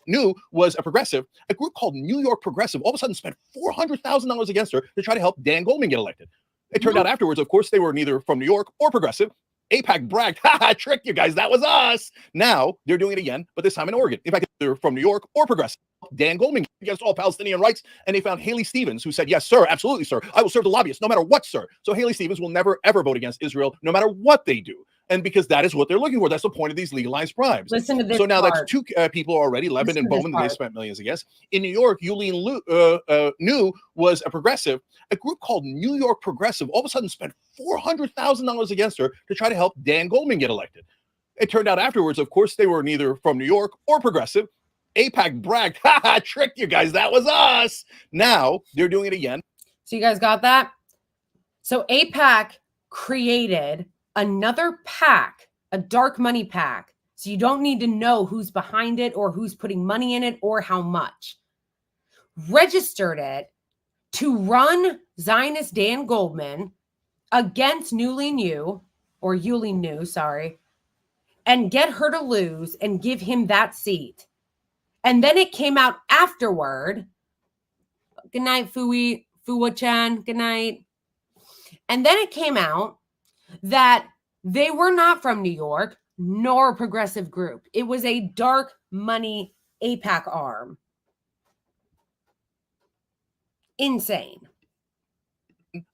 knew was a progressive, a group called New York Progressive, all of a sudden spent $400,000 against her to try to help Dan Goldman get elected. It turned out afterwards, of course, they were neither from New York or progressive. AIPAC bragged, ha, tricked you guys, that was us. Now they're doing it again, but this time in Oregon. In fact, they're from New York or progressive. Dan Goldman against all Palestinian rights, and they found Haley Stevens, who said, yes, sir, absolutely, sir. I will serve the lobbyists no matter what, sir. So Haley Stevens will never, ever vote against Israel, no matter what they do. And because that is what they're looking for. That's the point of these legalized bribes. Listen to this. So now part. that's two people already, Levin and Bowman, that they spent millions, I guess. In New York, New was a progressive, a group called New York Progressive, all of a sudden spent $400,000 against her to try to help Dan Goldman get elected. It turned out afterwards, of course, they were neither from New York or progressive. AIPAC bragged, ha, tricked you guys, that was us. Now they're doing it again. So you guys got that? So AIPAC created another PAC, a dark money PAC. So you don't need to know who's behind it or who's putting money in it or how much. Registered it to run Zionist Dan Goldman against Newly New, or Yulie New, sorry, and get her to lose and give him that seat. And then it came out afterward. Good night, Fuwa-chan. Good night. And then it came out that they were not from New York, nor a progressive group. It was a dark money AIPAC arm. Insane.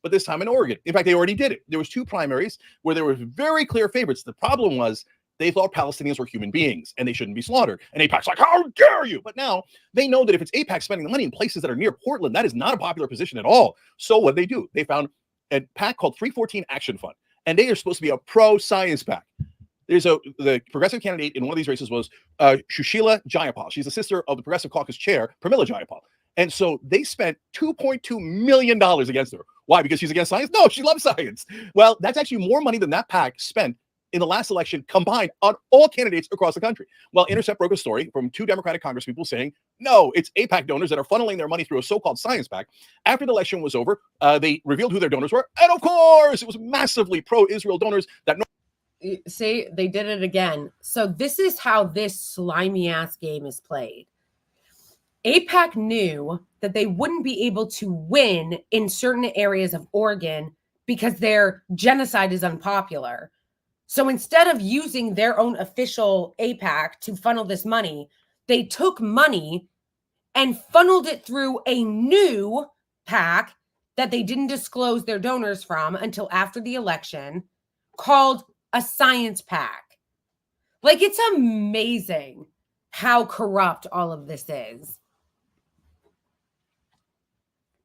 But this time in Oregon. In fact, they already did it. There was two primaries where there were very clear favorites. The problem was they thought Palestinians were human beings and they shouldn't be slaughtered. And AIPAC's like, how dare you? But now they know that if it's AIPAC spending the money in places that are near Portland, that is not a popular position at all. So what they do? They found a PAC called 314 Action Fund. And they are supposed to be a pro-science PAC. The progressive candidate in one of these races was Shushila Jayapal. She's the sister of the Progressive Caucus chair, Pramila Jayapal. And so they spent $2.2 million against her. Why? Because she's against science? No, she loves science. Well, that's actually more money than that PAC spent in the last election combined on all candidates across the country. Well, Intercept broke a story from two Democratic congresspeople saying, no, it's AIPAC donors that are funneling their money through a so-called science PAC. After the election was over, they revealed who their donors were. And of course, it was massively pro-Israel donors that See, they did it again. So this is how this slimy ass game is played. AIPAC knew that they wouldn't be able to win in certain areas of Oregon because their genocide is unpopular. So instead of using their own official AIPAC to funnel this money, they took money and funneled it through a new PAC that they didn't disclose their donors from until after the election, called a science PAC. Like, it's amazing how corrupt all of this is.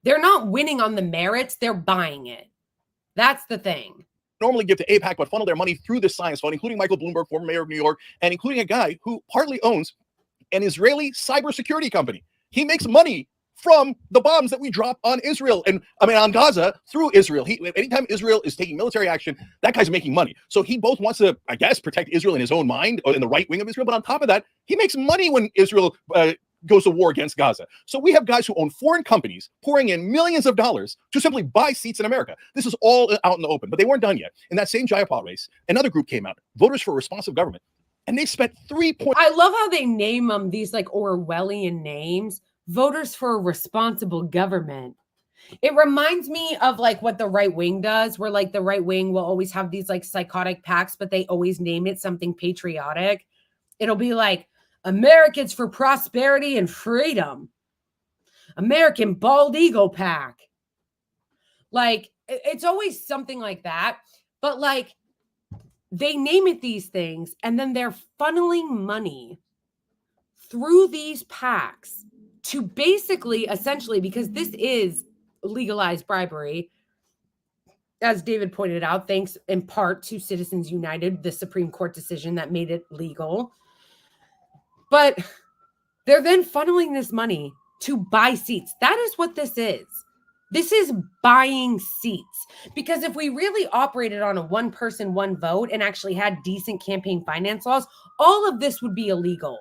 They're not winning on the merits, they're buying it. That's the thing. Normally give to AIPAC, but funnel their money through the science fund, including Michael Bloomberg, former mayor of New York, and including a guy who partly owns an Israeli cybersecurity company. He makes money from the bombs that we drop on Israel and on Gaza through Israel. Anytime Israel is taking military action, that guy's making money. So he both wants to, I guess, protect Israel in his own mind or in the right wing of Israel. But on top of that, he makes money when Israel goes to war against Gaza. So we have guys who own foreign companies pouring in millions of dollars to simply buy seats in America. This is all out in the open, but they weren't done yet. In that same Jayapal race, another group came out, Voters for a Responsive Government, and they spent I love how they name them these like Orwellian names. Voters for a Responsible Government. It reminds me of like what the right wing does, where like the right wing will always have these like psychotic PACs, but they always name it something patriotic. It'll be like Americans for Prosperity and Freedom, American Bald Eagle PAC. Like, it's always something like that. But like, they name it these things, and then they're funneling money through these PACs to basically, essentially, because this is legalize bribery. As David pointed out, thanks in part to Citizens United, the Supreme Court decision that made it legal. But they're then funneling this money to buy seats. That is what this is. This is buying seats. Because if we really operated on a one person, one vote and actually had decent campaign finance laws, all of this would be illegal.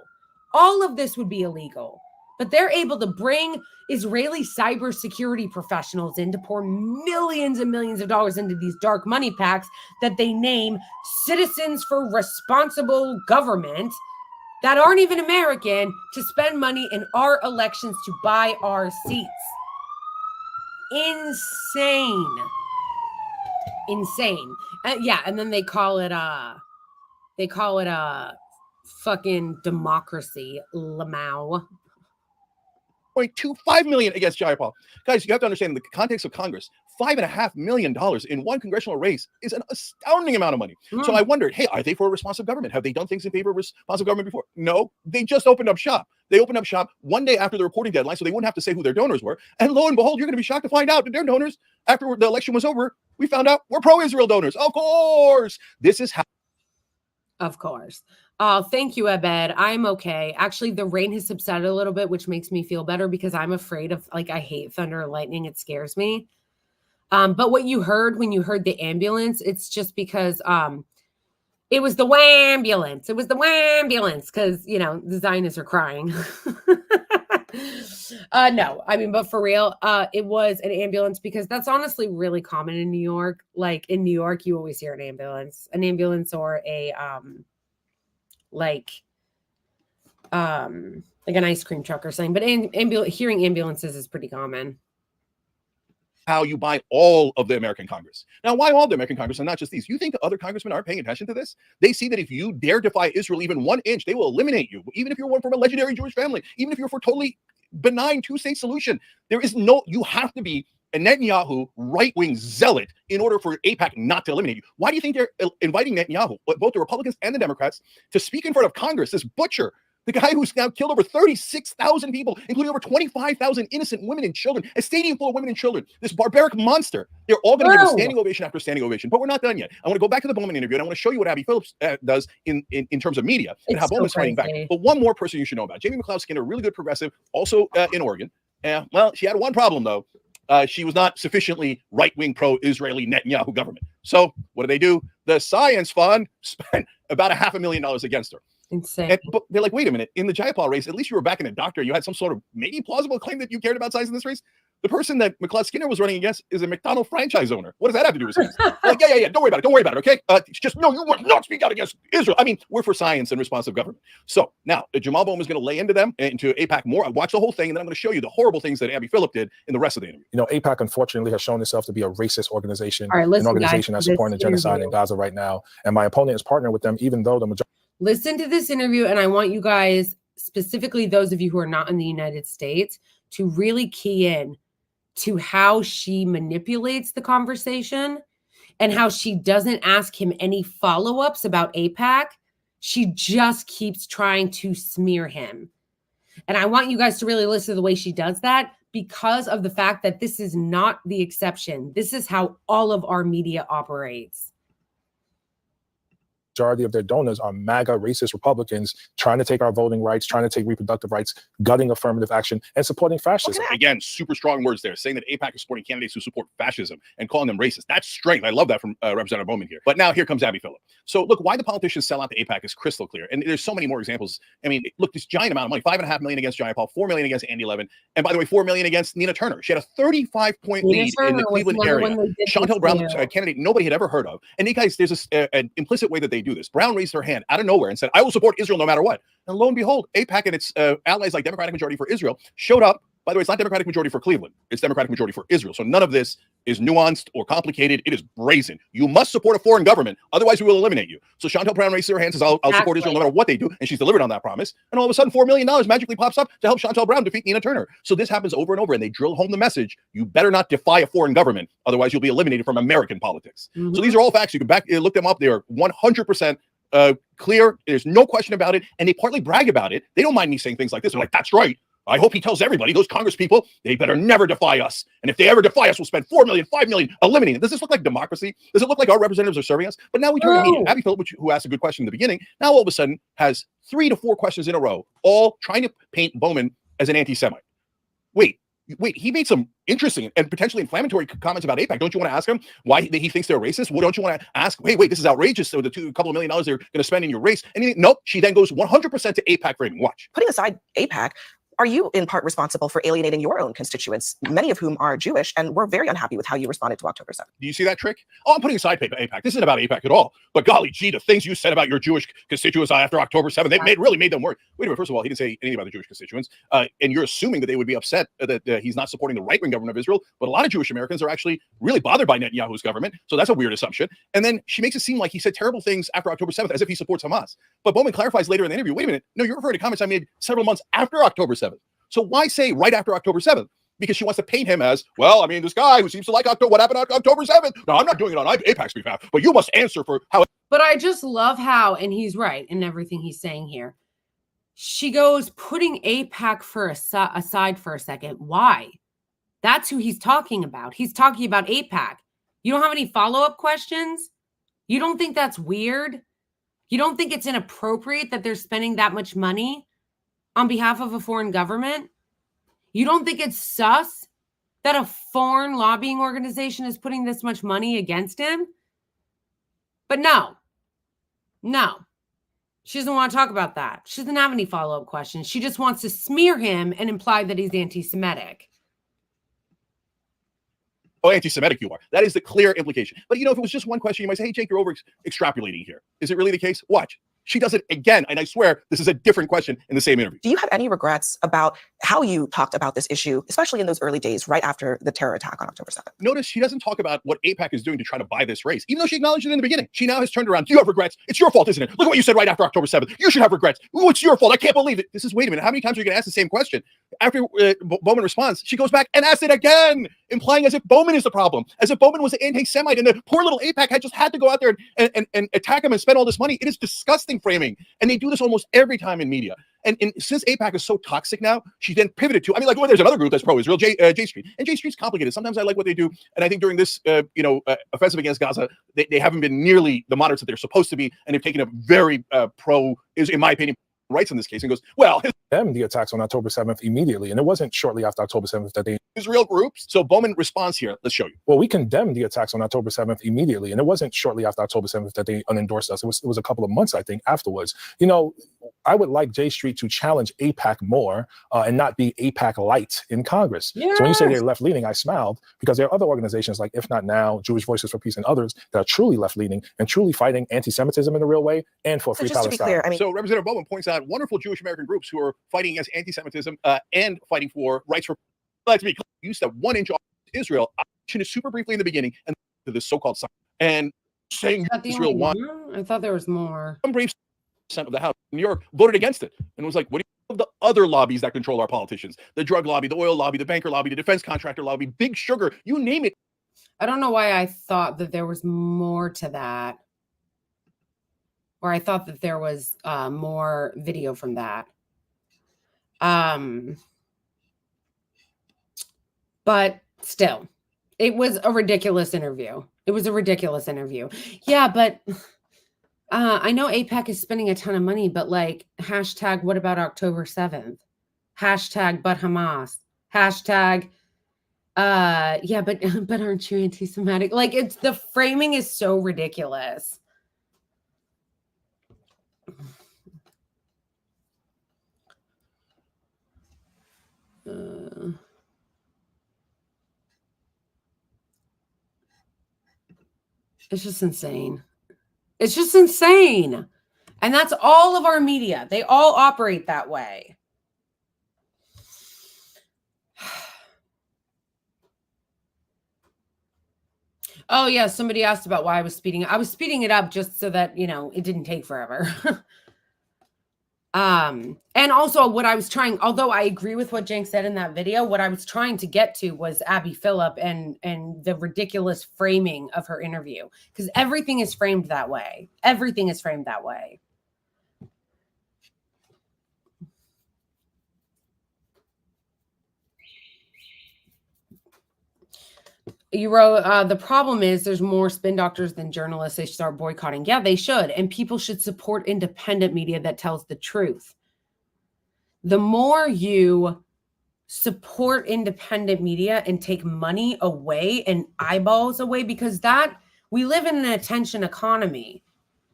All of this would be illegal. But they're able to bring Israeli cybersecurity professionals in to pour millions and millions of dollars into these dark money packs that they name Citizens for Responsible Government that aren't even American to spend money in our elections to buy our seats. Insane. Insane. Yeah, and then they call it fucking democracy, Lamau. 0.25 million against Jayapal. Guys, you have to understand in the context of Congress, $5.5 million in one congressional race is an astounding amount of money. So I wondered, hey, are they for a responsive government? Have they done things in favor of responsive government before? No, they just opened up shop. They opened up shop one day after the reporting deadline, so they wouldn't have to say who their donors were. And lo and behold, you're going to be shocked to find out that their donors, after the election was over, we found out we're pro-Israel donors. Of course, this is how. Of course. Thank you, Abed. I'm okay. Actually, the rain has subsided a little bit, which makes me feel better because I'm afraid of, I hate thunder and lightning. It scares me. But what you heard when you heard the ambulance, it's just because it was the wambulance. It was the wambulance because, the Zionists are crying. No, but for real, it was an ambulance because that's honestly really common in New York. Like in New York, you always hear an ambulance or a like an ice cream truck or something. But hearing ambulances is pretty common. How you buy all of the American Congress. Now, why all the American Congress and not just these? You think other congressmen aren't paying attention to this? They see that if you dare defy Israel even 1 inch, they will eliminate you. Even if you're one from a legendary Jewish family, even if you're for totally benign two-state solution, you have to be a Netanyahu right-wing zealot in order for AIPAC not to eliminate you. Why do you think they're inviting Netanyahu, both the Republicans and the Democrats, to speak in front of Congress, this butcher, the guy who's now killed over 36,000 people, including over 25,000 innocent women and children, a stadium full of women and children, this barbaric monster. They're all going to give a standing ovation after standing ovation, but we're not done yet. I want to go back to the Bowman interview, and I want to show you what Abby Phillips does in terms of media and how Bowman's fighting back. But one more person you should know about, Jamie McLeod-Skinner, really good progressive, also in Oregon. Well, she had one problem, though. She was not sufficiently right-wing pro-Israeli Netanyahu government. So what do? The Science Fund spent about $500,000 against her. Insane. But they're like, wait a minute, in the Jayapal race, at least you were back in a doctor. You had some sort of maybe plausible claim that you cared about science in this race. The person that McLeod-Skinner was running against is a McDonald's franchise owner. What does that have to do with science? Like, yeah. Don't worry about it. Okay. It's just, no, you will not speak out against Israel. We're for science and responsive government. So now Jamal Bowman is going to lay into AIPAC more. I watch the whole thing, and then I'm going to show you the horrible things that Abby Phillip did in the rest of the interview. AIPAC unfortunately has shown itself to be a racist organization, an organization that's supporting the genocide in Gaza right now. And my opponent is partnering with them, even though the majority. Listen to this interview, and I want you guys, specifically those of you who are not in the United States, to really key in to how she manipulates the conversation and how she doesn't ask him any follow-ups about AIPAC. She just keeps trying to smear him. And I want you guys to really listen to the way she does that because of the fact that this is not the exception. This is how all of our media operates. Majority of their donors are MAGA racist Republicans trying to take our voting rights, trying to take reproductive rights, gutting affirmative action, and supporting fascism. Again, super strong words there, saying that AIPAC is supporting candidates who support fascism and calling them racist. That's strength. I love that from Representative Bowman here. But now here comes Abby Phillip. So look, why the politicians sell out to AIPAC is crystal clear. And there's so many more examples. Look, this giant amount of money, $5.5 million against Jayapal, $4 million against Andy Levin. And by the way, $4 million against Nina Turner. She had a 35-point lead in the Cleveland area. Chantel Brown, a candidate nobody had ever heard of. And you guys, there's an implicit way that they do this. Brown raised her hand out of nowhere and said, I will support Israel no matter what. And lo and behold, AIPAC and its allies like Democratic Majority for Israel showed up. By the way, it's not Democratic Majority for Cleveland. It's Democratic Majority for Israel. So none of this is nuanced or complicated. It is brazen. You must support a foreign government. Otherwise, we will eliminate you. So Chantel Brown raises her hand and says, I'll support Israel no matter what they do. And she's delivered on that promise. And all of a sudden, $4 million magically pops up to help Chantel Brown defeat Nina Turner. So this happens over and over. And they drill home the message. You better not defy a foreign government. Otherwise, you'll be eliminated from American politics. So these are all facts. You can look them up. They are 100% clear. There's no question about it. And they partly brag about it. They don't mind me saying things like this. They're like, that's right. I hope he tells everybody, those Congress people, they better never defy us. And if they ever defy us, we'll spend 4 million, 5 million eliminating it. Does this look like democracy? Does it look like our representatives are serving us? But now we turn to media. Abby Phillip, who asked a good question in the beginning, now all of a sudden has 3 to 4 questions in a row, all trying to paint Bowman as an anti-Semite. Wait, he made some interesting and potentially inflammatory comments about AIPAC. Don't you want to ask him why he thinks they're racist? Well, don't you want to ask, wait, this is outrageous. So the couple of $1 million they're going to spend in your race. And nope, she then goes 100% to AIPAC framing. Watch. Putting aside AIPAC, are you in part responsible for alienating your own constituents, many of whom are Jewish, and we're very unhappy with how you responded to October 7th? Do you see that trick? Oh, I'm putting aside AIPAC. This isn't about AIPAC at all. But golly gee, the things you said about your Jewish constituents after October 7th, they really made them work. Wait a minute. First of all, he didn't say anything about the Jewish constituents. And you're assuming that they would be upset that he's not supporting the right-wing government of Israel. But a lot of Jewish Americans are actually really bothered by Netanyahu's government. So that's a weird assumption. And then she makes it seem like he said terrible things after October 7th as if he supports Hamas. But Bowman clarifies later in the interview, wait a minute. No, you're referring to comments I made several months after October 7th. So why say right after October 7th? Because she wants to paint him as, well, I mean, this guy who seems to like what happened on October 7th. No, I'm not doing it on AIPAC's behalf, but you must answer for how. But I just love how, and he's right in everything he's saying here. She goes putting AIPAC aside for a second. Why? That's who he's talking about. He's talking about AIPAC. You don't have any follow-up questions? You don't think that's weird? You don't think it's inappropriate that they're spending that much money on behalf of a foreign government? You don't think it's sus that a foreign lobbying organization is putting this much money against him? But no. She doesn't want to talk about that. She doesn't have any follow-up questions. She just wants to smear him and imply that he's anti-Semitic. Oh, anti-Semitic you are. That is the clear implication. But if it was just one question, you might say, hey, Jake, you're over extrapolating here. Is it really the case? Watch. She does it again, and I swear this is a different question in the same interview. Do you have any regrets about how you talked about this issue, especially in those early days right after the terror attack on October 7th? Notice she doesn't talk about what AIPAC is doing to try to buy this race, even though she acknowledged it in the beginning. She now has turned around. Do you have regrets? It's your fault, isn't it? Look at what you said right after October 7th. You should have regrets. Oh, it's your fault. I can't believe it. This is, wait a minute, how many times are you going to ask the same question? After Bowman responds, she goes back and asks it again, implying as if Bowman is the problem, as if Bowman was an anti-Semite, and the poor little AIPAC had to go out there and attack him and spend all this money. It is disgusting framing. And they do this almost every time in media. And since AIPAC is so toxic now, she then pivoted to, there's another group that's pro-Israel, J Street. And J Street's complicated. Sometimes I like what they do. And I think during this, offensive against Gaza, they haven't been nearly the moderates that they're supposed to be. And they've taken a very in my opinion, rights in this case, and goes, well, the attacks on October 7th immediately. And it wasn't shortly after October 7th that they Israel groups. So Bowman responds here. Let's show you. Well, we condemned the attacks on October 7th immediately. And it wasn't shortly after October 7th that they unendorsed us. It was a couple of months, I think, afterwards. I would like J Street to challenge AIPAC more and not be AIPAC light in Congress. Yes. So when you say they're left-leaning, I smiled because there are other organizations like If Not Now, Jewish Voices for Peace, and others that are truly left-leaning and truly fighting anti-Semitism in a real way and for free Palestine. To be clear, so Representative Bowman points out wonderful Jewish American groups who are fighting against anti-Semitism and fighting for rights for. Let's be clear. You said 1 inch off Israel. I mentioned it super briefly in the beginning and to this so-called and saying Israel won. I thought there was more. Some brief of the House in New York voted against it and was like, what do you think of the other lobbies that control our politicians? The drug lobby, the oil lobby, the banker lobby, the defense contractor lobby, big sugar, you name it. I don't know why I thought that there was more to that. Or I thought that there was more video from that. But still, it was a ridiculous interview. Yeah, but I know AIPAC is spending a ton of money, but hashtag what about October 7th? Hashtag but Hamas. Hashtag yeah, but aren't you anti-Semitic? It's the framing is so ridiculous. It's just insane. And that's all of our media. They all operate that way. Oh, yeah. Somebody asked about why I was speeding. I was speeding it up just so that, it didn't take forever. And also what I was trying, although I agree with what Jenk said in that video, what I was trying to get to was Abby Phillip and the ridiculous framing of her interview, because everything is framed that way. You wrote, the problem is there's more spin doctors than journalists. They should start boycotting. Yeah, they should. And people should support independent media that tells the truth. The more you support independent media and take money away and eyeballs away, because that we live in an attention economy.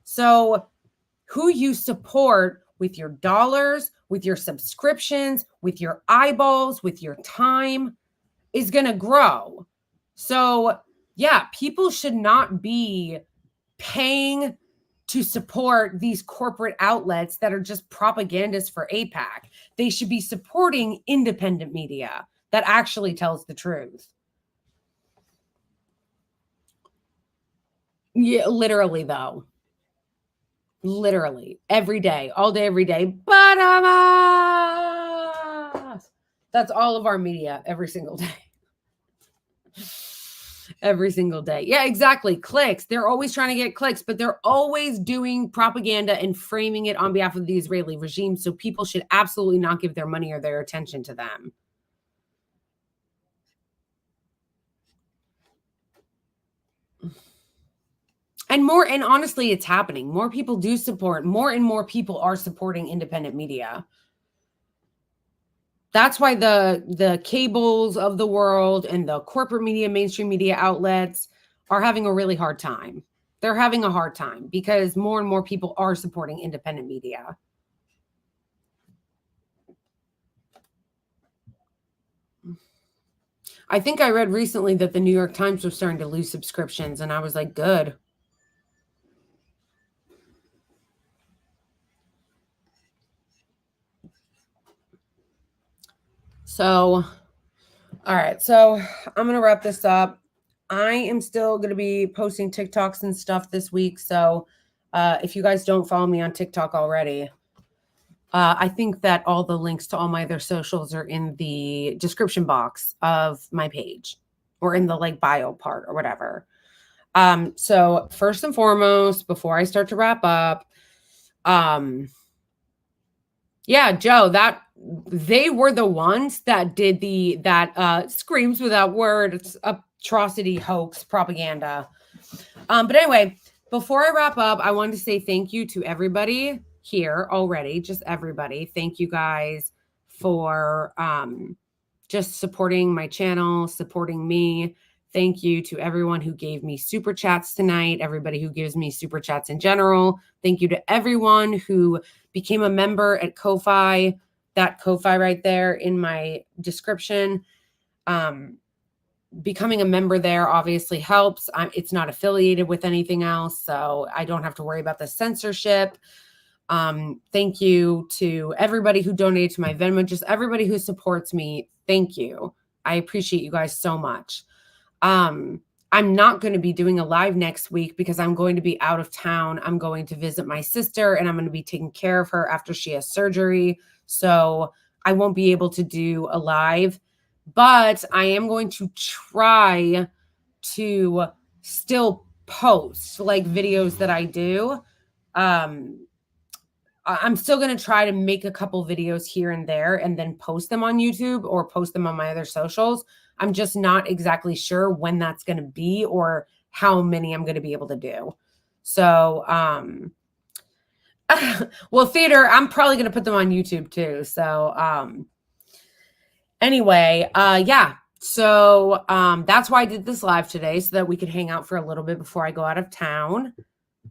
So who you support with your dollars, with your subscriptions, with your eyeballs, with your time is going to grow. So yeah, people should not be paying to support these corporate outlets that are just propagandists for AIPAC. They should be supporting independent media that actually tells the truth. Yeah, literally though. Literally every day, all day, every day. That's all of our media every single day. Every single day. Yeah, exactly. Clicks. They're always trying to get clicks, but they're always doing propaganda and framing it on behalf of the Israeli regime. So people should absolutely not give their money or their attention to them. And honestly, it's happening. More people do support, more and more people are supporting independent media. That's why the cables of the world and the corporate media, mainstream media outlets are having a really hard time. They're having a hard time because more and more people are supporting independent media. I think I read recently that the New York Times was starting to lose subscriptions, and I was like, good. So, all right. So I'm going to wrap this up. I am still going to be posting TikToks and stuff this week. So if you guys don't follow me on TikTok already, I think that all the links to all my other socials are in the description box of my page or in the like bio part or whatever. So first and foremost, before I start to wrap up, yeah, Joe, that they were the ones that did that screams without words atrocity hoax propaganda. But anyway, before I wrap up, I wanted to say thank you to everybody here already, just everybody. Thank you guys for just supporting my channel, supporting me. Thank you to everyone who gave me super chats tonight, everybody who gives me super chats in general. Thank you to everyone who became a member at Ko-Fi, that Ko-Fi right there in my description. Becoming a member there obviously helps. It's not affiliated with anything else, so I don't have to worry about the censorship. Thank you to everybody who donated to my Venmo, just everybody who supports me. Thank you. I appreciate you guys so much. I'm not going to be doing a live next week because I'm going to be out of town. I'm going to visit my sister and I'm going to be taking care of her after she has surgery. So I won't be able to do a live, but I am going to try to still post like videos that I do. I'm still going to try to make a couple videos here and there and then post them on YouTube or post them on my other socials. I'm just not exactly sure when that's going to be or how many I'm going to be able to do. So, well, theater, I'm probably going to put them on YouTube too. So, anyway, yeah. So, that's why I did this live today so that we could hang out for a little bit before I go out of town.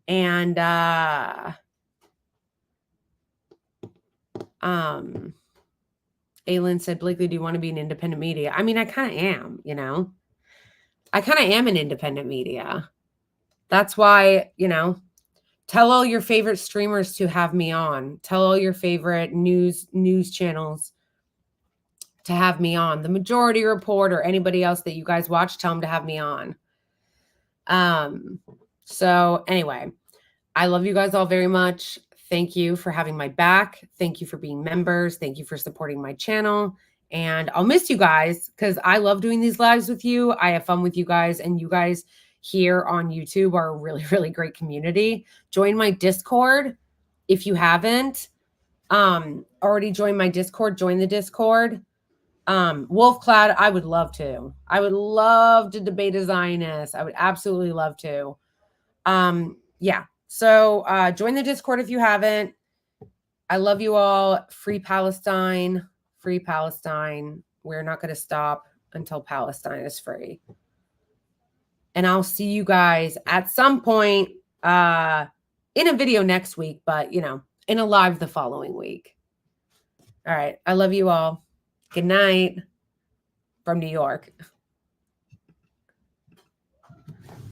And, Aylin said, Blakely, do you want to be an independent media? I mean, I kind of am, you know, I kind of am an independent media. That's why, you know, tell all your favorite streamers to have me on. Tell all your favorite news channels to have me on. The Majority Report or anybody else that you guys watch, tell them to have me on. So anyway, I love you guys all very much. Thank you for having my back. Thank you for being members. Thank you for supporting my channel. And I'll miss you guys because I love doing these lives with you. I have fun with you guys. And you guys here on YouTube are a really, really great community. Join my Discord if you haven't already joined my Discord. Join the Discord. Wolf Cloud, I would love to. I would love to debate a Zionist. I would absolutely love to. Yeah. So join the Discord if you haven't. I love you all. Free Palestine. Free Palestine. We're not going to stop until Palestine is free. And I'll see you guys at some point in a video next week, but, you know, in a live the following week. All right. I love you all. Good night from New York.